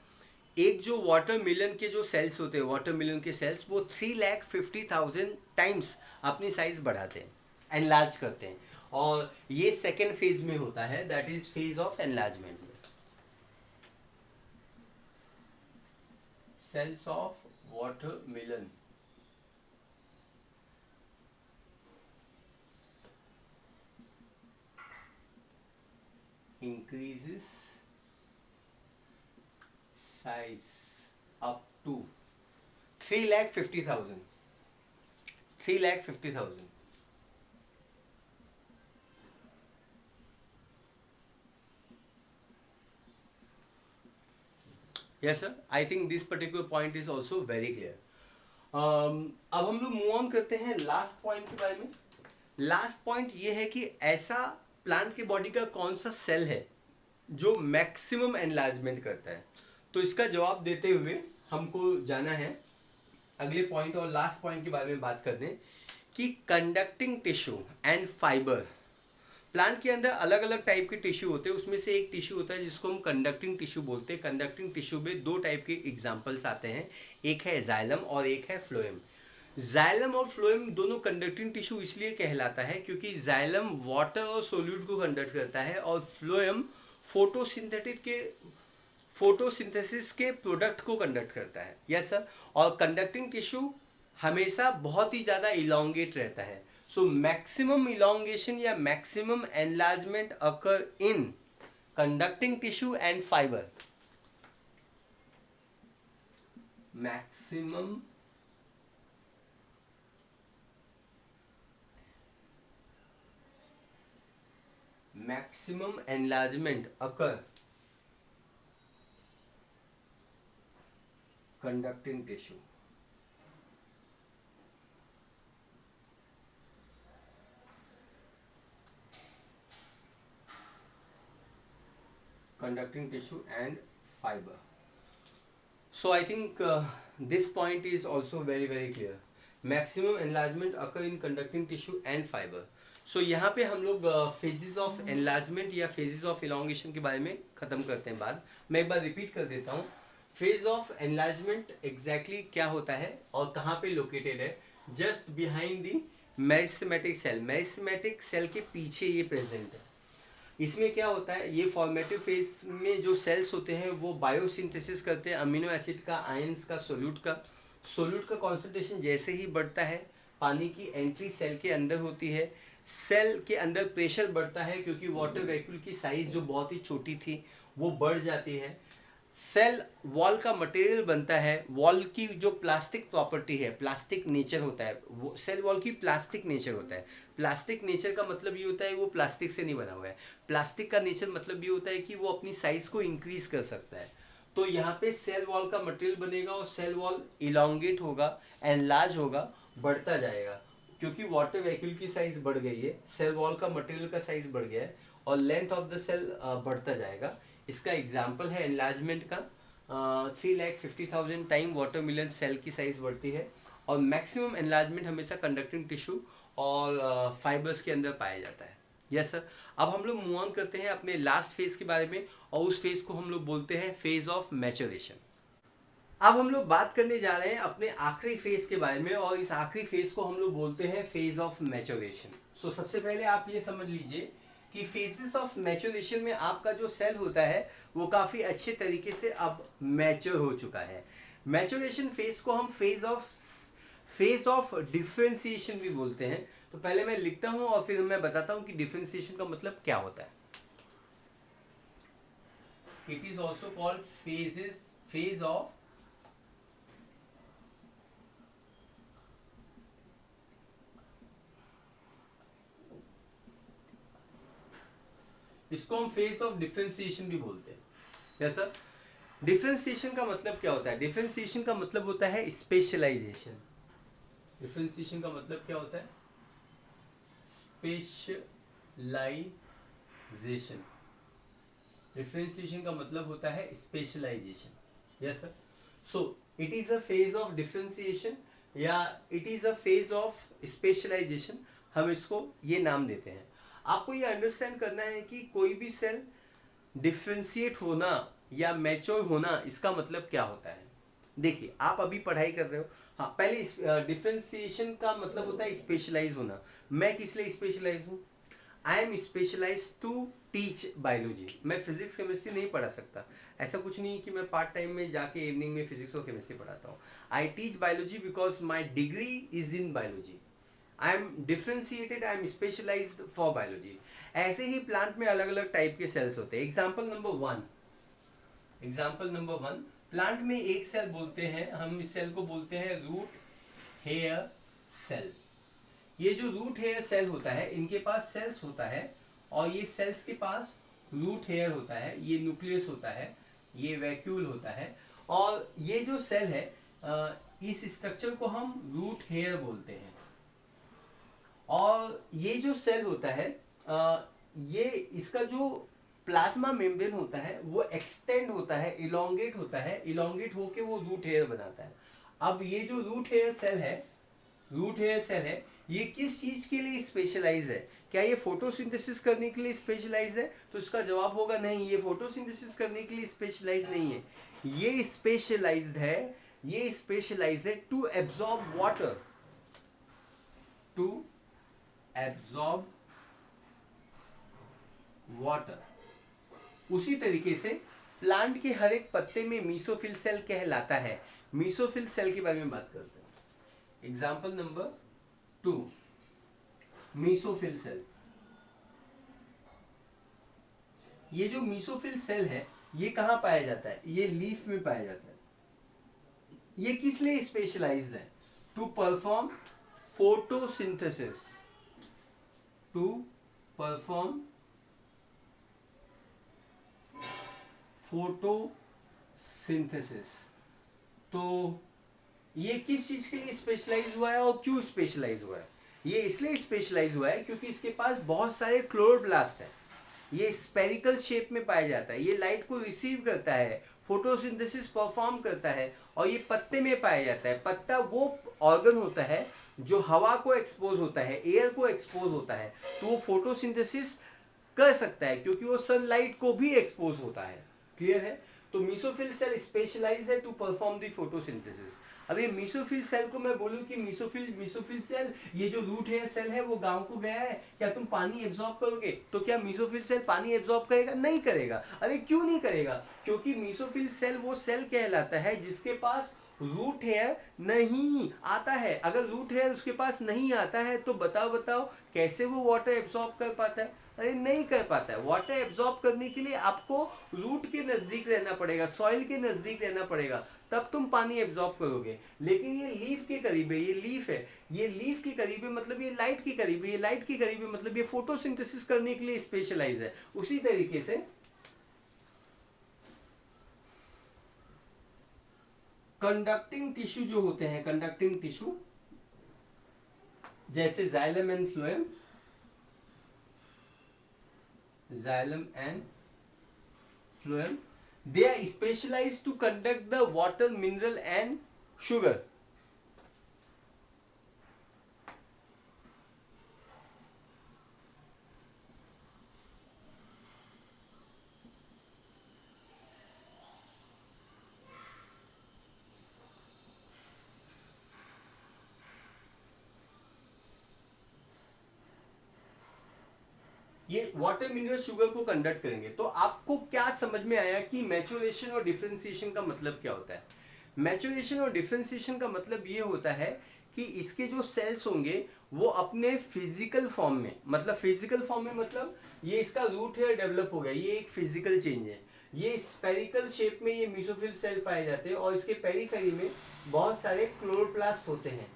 एक जो वाटरमेलन के जो सेल्स होते हैं, वाटरमेलन के सेल्स वो 3,50,000 टाइम्स अपनी साइज बढ़ाते हैं, एनलार्ज करते हैं, और ये सेकेंड फेज में होता है, that is phase of enlargement. Cells of watermelon increases size up to 3,50,000, 3,50,000। Yes sir, I think this particular point is also very clear। अब हम लोग मूव ऑन करते हैं लास्ट पॉइंट के बारे में। लास्ट पॉइंट ये है कि ऐसा प्लांट के बॉडी का कौन सा सेल है जो मैक्सिमम एनलार्जमेंट करता है। तो इसका जवाब देते हुए हमको जाना है अगले पॉइंट और लास्ट पॉइंट के बारे में बात करने कि conducting tissue and fibre. Plant के अंदर अलग अलग टाइप के टिश्यू होते हैं, उसमें से एक टिश्यू होता है जिसको हम कंडक्टिंग टिश्यू बोलते हैं। कंडक्टिंग टिश्यू में दो टाइप के एग्जाम्पल्स आते हैं, एक है जाइलम और एक है फ्लोएम। जाइलम और फ्लोएम दोनों कंडक्टिंग टिश्यू इसलिए कहलाता है क्योंकि जाइलम वाटर और सोल्यूट को कंडक्ट करता है और फ्लोएम फोटोसिंथेसिस के प्रोडक्ट को कंडक्ट करता है। Yes sir. और कंडक्टिंग टिश्यू हमेशा बहुत ही ज़्यादा इलोंगेट रहता है। सो मैक्सिमम इलोंगेशन या maximum enlargement occur in conducting tissue and fibre. maximum enlargement occur conducting tissue, conducting tissue and fiber। So I think this point is also very very clear। Maximum enlargement occur in conducting tissue and fibre. सो यहाँ पे हम लोग phases of enlargement या phases of elongation के बारे में ख़त्म करते हैं बात। मैं एक बार रिपीट कर देता हूँ, फेज ऑफ एनलार्जमेंट एग्जैक्टली क्या होता है और कहाँ पे लोकेटेड है? Just behind the meristematic cell. Meristematic cell के पीछे ये प्रेजेंट है। इसमें क्या होता है, ये फॉर्मेटिव फेज में जो सेल्स होते हैं वो बायोसिंथेसिस करते हैं अमीनो एसिड का, आयंस का, सोल्यूट का कॉन्सेंट्रेशन जैसे ही बढ़ता है, पानी की एंट्री सेल के अंदर होती है, सेल के अंदर प्रेशर बढ़ता है क्योंकि वाटर वैक्यूल की साइज जो बहुत ही छोटी थी वो बढ़ जाती है, सेल वॉल का मटेरियल बनता है, वॉल की जो प्लास्टिक प्रॉपर्टी है, प्लास्टिक नेचर होता है, वो सेल वॉल की प्लास्टिक नेचर होता है। प्लास्टिक नेचर का मतलब ये होता है वो प्लास्टिक से नहीं बना हुआ है। प्लास्टिक का नेचर मतलब ये होता है कि वो अपनी साइज को इंक्रीज कर सकता है। तो यहाँ पे सेल वॉल का मटेरियल बनेगा और सेल वॉल इलोंगेट होगा, एनलार्ज होगा, बढ़ता जाएगा क्योंकि वाटर वैक्यूल की साइज बढ़ गई है, सेल वॉल का मटेरियल का साइज बढ़ गया है और लेंथ ऑफ द सेल बढ़ता जाएगा। इसका एग्जाम्पल है एनलार्जमेंट का, 3,50,000 टाइम वाटरमेलन सेल की साइज बढ़ती है। और मैक्सिमम एनलार्जमेंट हमेशा कंडक्टिंग टिश्यू और फाइबर्स के अंदर पाया जाता है। Yes sir. अब हम लोग मूव ऑन करते हैं अपने लास्ट फेज के बारे में और उस फेज को हम लोग बोलते हैं फेज ऑफ मैच्योरेशन। अब हम लोग बात करने जा रहे हैं अपने आखिरी फेज के बारे में और इस आखिरी फेज को हम लोग बोलते हैं फेज ऑफ मैच्योरेशन। सो सबसे पहले आप ये समझ लीजिए कि फेजेस ऑफ मैच्योरेशन में आपका जो सेल होता है वो काफ़ी अच्छे तरीके से अब मैच्योर हो चुका है। मैच्योरेशन फेज को हम फेज ऑफ डिफरेंशिएशन भी बोलते हैं। तो पहले मैं लिखता हूँ और फिर मैं बताता हूँ कि डिफरेंशिएशन का मतलब क्या होता है। It is also called phase of इसको हम फेज ऑफ डिफरेंशिएशन भी बोलते हैं। जैसा डिफरेंशिएशन का मतलब क्या होता है? डिफरेंशिएशन का मतलब होता है स्पेशलाइजेशन। डिफरेंशिएशन का मतलब क्या होता है? स्पेशलाइजेशन। डिफरेंशिएशन का मतलब होता है specialisation. Yes sir. So it is a phase of differentiation या it is a phase of specialisation, हम इसको ये नाम देते हैं। आपको ये अंडरस्टैंड करना है कि कोई भी सेल डिफ्रेंशिएट होना या मैच्योर होना इसका मतलब क्या होता है। देखिए आप अभी पढ़ाई कर रहे हो, हाँ पहले डिफ्रेंशिएशन का मतलब होता है स्पेशलाइज होना। मैं किस लिए स्पेशलाइज हूँ? I am specialise to teach biology. मैं फिजिक्स केमिस्ट्री नहीं पढ़ा सकता, ऐसा कुछ नहीं कि मैं पार्ट टाइम में जाके इवनिंग में फिजिक्स और केमिस्ट्री पढ़ाता हूँ। I teach biology because my degree is in biology. I am differentiated, I am specialised for biology. ऐसे ही प्लांट में अलग अलग टाइप के सेल्स होते हैं। एग्जाम्पल नंबर वन, प्लांट में एक सेल बोलते हैं, हम इस सेल को बोलते हैं रूट हेयर सेल। ये जो रूट हेयर सेल होता है इनके पास सेल्स होता है और ये सेल्स के पास रूट हेयर होता है, ये न्यूक्लियस होता है, ये वैक्यूल होता है और ये जो सेल है इस स्ट्रक्चर को हम रूट हेयर बोलते हैं। और ये जो सेल होता है ये इसका जो प्लाज्मा मेम्ब्रेन होता है वो एक्सटेंड होता है, इलोंगेट होता है, इलोंगेट होके वो रूट हेयर बनाता है। अब ये जो रूट हेयर सेल है ये किस चीज के लिए स्पेशलाइज है? क्या ये फोटोसिंथेसिस करने के लिए स्पेशलाइज है? तो इसका जवाब होगा नहीं, ये फोटोसिंथेसिस करने के लिए स्पेशलाइज नहीं है। ये स्पेशलाइज है to absorb water, to absorb water. उसी तरीके से प्लांट के हर एक पत्ते में मीसोफिल सेल कहलाता है। मीसोफिल सेल के बारे में बात करते हैं। Example number 2, mesophyll cell. ये जो मीसोफिल सेल है ये कहाँ पाया जाता है? ये लीफ में पाया जाता है। ये किस लिए स्पेशलाइज्ड है? To perform photosynthesis, to perform photosynthesis. तो ये किस चीज के लिए स्पेशलाइज हुआ है और क्यों स्पेशलाइज हुआ है? ये इसलिए स्पेशलाइज हुआ है क्योंकि इसके पास बहुत सारे क्लोरोप्लास्ट हैं। ये स्पेरिकल शेप में पाया जाता है, ये लाइट को रिसीव करता है, फोटोसिंथेसिस परफॉर्म करता है, और ये पत्ते में पाया जाता है। पत्ता वो ऑर्गन होता है जो हवा को एक्सपोज होता है, एयर को एक्सपोज होता है, तो वो फोटोसिंथेसिस कर सकता है क्योंकि वो सनलाइट को भी एक्सपोज होता है। क्लियर है? तो मीसोफिल सेल स्पेशलाइज्ड है टू परफॉर्म द फोटोसिंथेसिस। अब ये मीसोफिल सेल को मैं बोलूं कि मीसोफिल सेल, ये जो रूट हेयर सेल है वो गांव को गया है, क्या तुम पानी एब्जॉर्ब करोगे? तो क्या मीसोफिल सेल पानी एब्जॉर्ब करेगा? नहीं करेगा। अरे क्यों नहीं करेगा? क्योंकि मीसोफिल सेल वो सेल कहलाता है जिसके पास रूट हेयर नहीं आता है। अगर रूट हेयर उसके पास नहीं आता है तो बताओ कैसे वो वाटर एब्जॉर्ब कर पाता है? अरे नहीं कर पाता है। वाटर एब्जॉर्ब करने के लिए आपको रूट के नज़दीक रहना पड़ेगा, सॉइल के नज़दीक रहना पड़ेगा, तब तुम पानी एब्जॉर्ब करोगे। लेकिन ये लीफ के करीब है, ये लीफ है, ये लीफ के करीब है मतलब ये लाइट के करीब है, ये लाइट के करीब है मतलब ये फोटोसिंथेसिस करने के लिए स्पेशलाइज है। उसी तरीके से कंडक्टिंग टिश्यू जो होते हैं, कंडक्टिंग टिश्यू जैसे xylem and phloem, xylem and phloem, they are specialized to conduct the water, mineral and sugar. ये वाटर मिनरल शुगर को कंडक्ट करेंगे। तो आपको क्या समझ में आया कि मैच्योरेशन और डिफरेंशिएशन का मतलब क्या होता है? मैच्योरेशन और डिफरेंशिएशन का मतलब ये होता है कि इसके जो सेल्स होंगे वो अपने फिजिकल फॉर्म में, मतलब फिजिकल फॉर्म में मतलब ये इसका रूट हेयर डेवलप हो गया, ये एक फिजिकल चेंज है। ये स्पेरिकल शेप में ये मीसोफिल सेल पाए जाते हैं और इसके पेरीफेरी में बहुत सारे क्लोरोप्लास्ट होते हैं।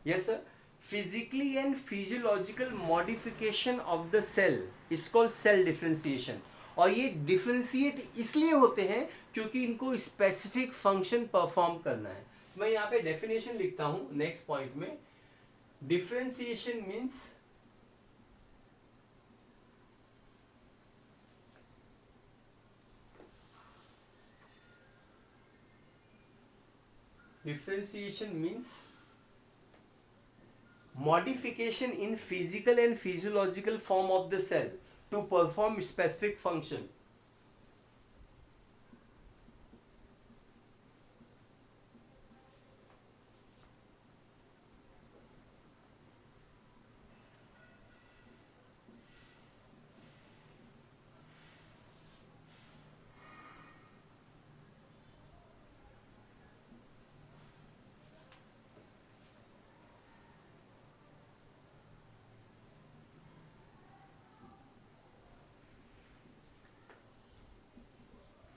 Yes sir. physically and physiological modification of the cell is called cell differentiation। और ये डिफ्रेंशिएट इसलिए होते हैं क्योंकि इनको स्पेसिफिक फंक्शन परफॉर्म करना है। मैं यहाँ पे डेफिनेशन लिखता हूँ नेक्स्ट पॉइंट में। Differentiation means modification in physical and physiological form of the cell to perform specific function।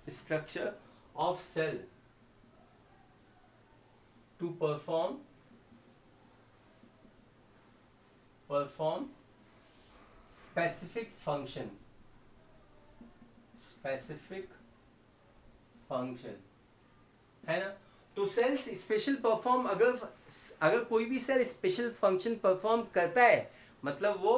structure of cell to perform specific function है ना। तो सेल्स स्पेशल परफॉर्म, अगर कोई भी सेल स्पेशल फंक्शन परफॉर्म करता है मतलब वो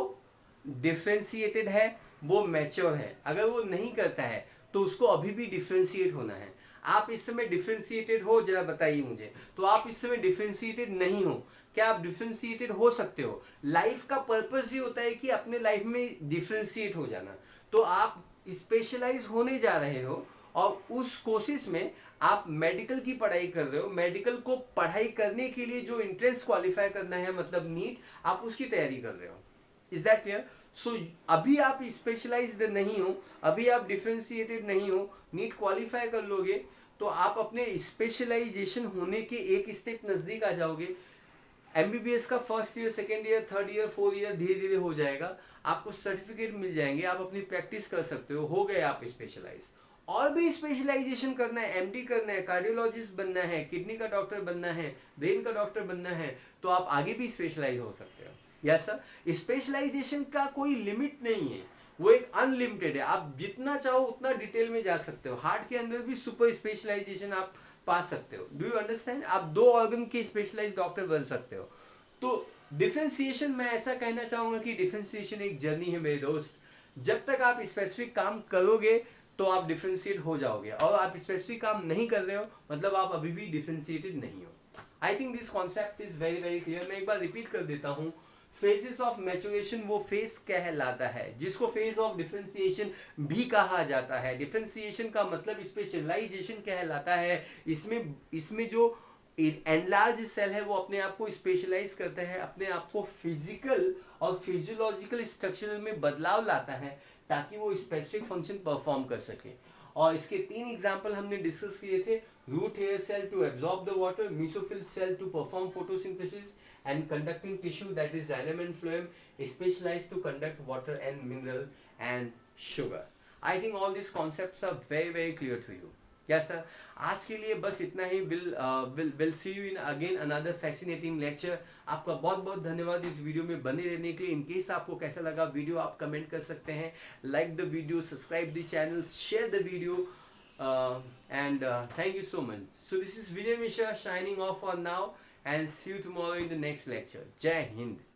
डिफ्रेंशिएटेड है, वो मैच्योर है। अगर वो नहीं करता है तो उसको अभी भी डिफ्रेंशिएट होना है। आप इस समय डिफ्रेंशिएटेड हो, जरा बताइए मुझे। तो आप इस समय डिफ्रेंशिएटेड नहीं हो, क्या आप डिफ्रेंशिएटेड हो सकते हो? लाइफ का पर्पस ये होता है कि अपने लाइफ में डिफ्रेंशिएट हो जाना। तो आप स्पेशलाइज होने जा रहे हो और उस कोशिश में आप मेडिकल की पढ़ाई कर रहे हो। मेडिकल को पढ़ाई करने के लिए जो एंट्रेंस क्वालिफाई करना है मतलब नीट, आप उसकी तैयारी कर रहे हो। Is that clear? सो अभी आप स्पेशलाइज्ड नहीं हो, अभी आप डिफ्रेंशिएटेड नहीं हो। नीट क्वालिफाई कर लोगे तो आप अपने स्पेशलाइजेशन होने के एक स्टेप नज़दीक आ जाओगे। एमबीबीएस का first year, second year, third year, fourth year धीरे धीरे हो जाएगा, आपको सर्टिफिकेट मिल जाएंगे, आप अपनी प्रैक्टिस कर सकते हो गए आप स्पेशलाइज। और भी स्पेशलाइजेशन करना है, एमडी करना है, कार्डियोलॉजिस्ट बनना है, किडनी का डॉक्टर बनना है, ब्रेन का डॉक्टर बनना है, तो आप आगे भी स्पेशलाइज हो सकते हो। Yes sir. स्पेशलाइजेशन का कोई लिमिट नहीं है, वो एक अनलिमिटेड है। आप जितना चाहो उतना डिटेल में जा सकते हो। हार्ट के अंदर भी सुपर स्पेशलाइजेशन आप पा सकते हो। Do you understand? आप 2 ऑर्गन के स्पेशलाइज्ड डॉक्टर बन सकते हो। तो डिफरेंशिएशन, मैं ऐसा कहना चाहूँगा कि डिफरेंशिएशन एक जर्नी है मेरे दोस्त। जब तक आप स्पेसिफिक काम करोगे तो आप डिफ्रेंशिएट हो जाओगे, और आप स्पेसिफिक काम नहीं कर रहे हो मतलब आप अभी भी डिफ्रेंशिएटेड नहीं हो। आई think this concept is very very clear. मैं एक बार रिपीट कर देता हूँ। फेजेस ऑफ मैचुरेशन वो फेज कहलाता है जिसको फेज ऑफ डिफरेंशिएशन भी कहा जाता है। डिफरेंशिएशन का मतलब स्पेशलाइजेशन कहलाता है। इसमें इसमें जो एनलार्ज सेल है वो अपने आप को स्पेशलाइज करता है, अपने आप को फिजिकल और फिजियोलॉजिकल स्ट्रक्चर में बदलाव लाता है ताकि वो स्पेसिफिक फंक्शन परफॉर्म कर सके। और इसके 3 एग्जाम्पल हमने डिस्कस किए थे। Root hair cell to absorb the water, mesophyll cell to perform photosynthesis, and conducting tissue that is xylem and phloem specialized to conduct water and mineral and sugar. I think all these concepts are very very clear to you. Yes sir. आज के लिए बस इतना ही। will see you in again another fascinating lecture. आपका बहुत बहुत धन्यवाद इस वीडियो में बने रहने के लिए। इन केस आपको कैसा लगा वीडियो आप कमेंट कर सकते हैं। Like the video, subscribe the channel, share the video, and thank you so much. So this is Vijay Mishra signing off for now, and see you tomorrow in the next lecture. Jai Hind.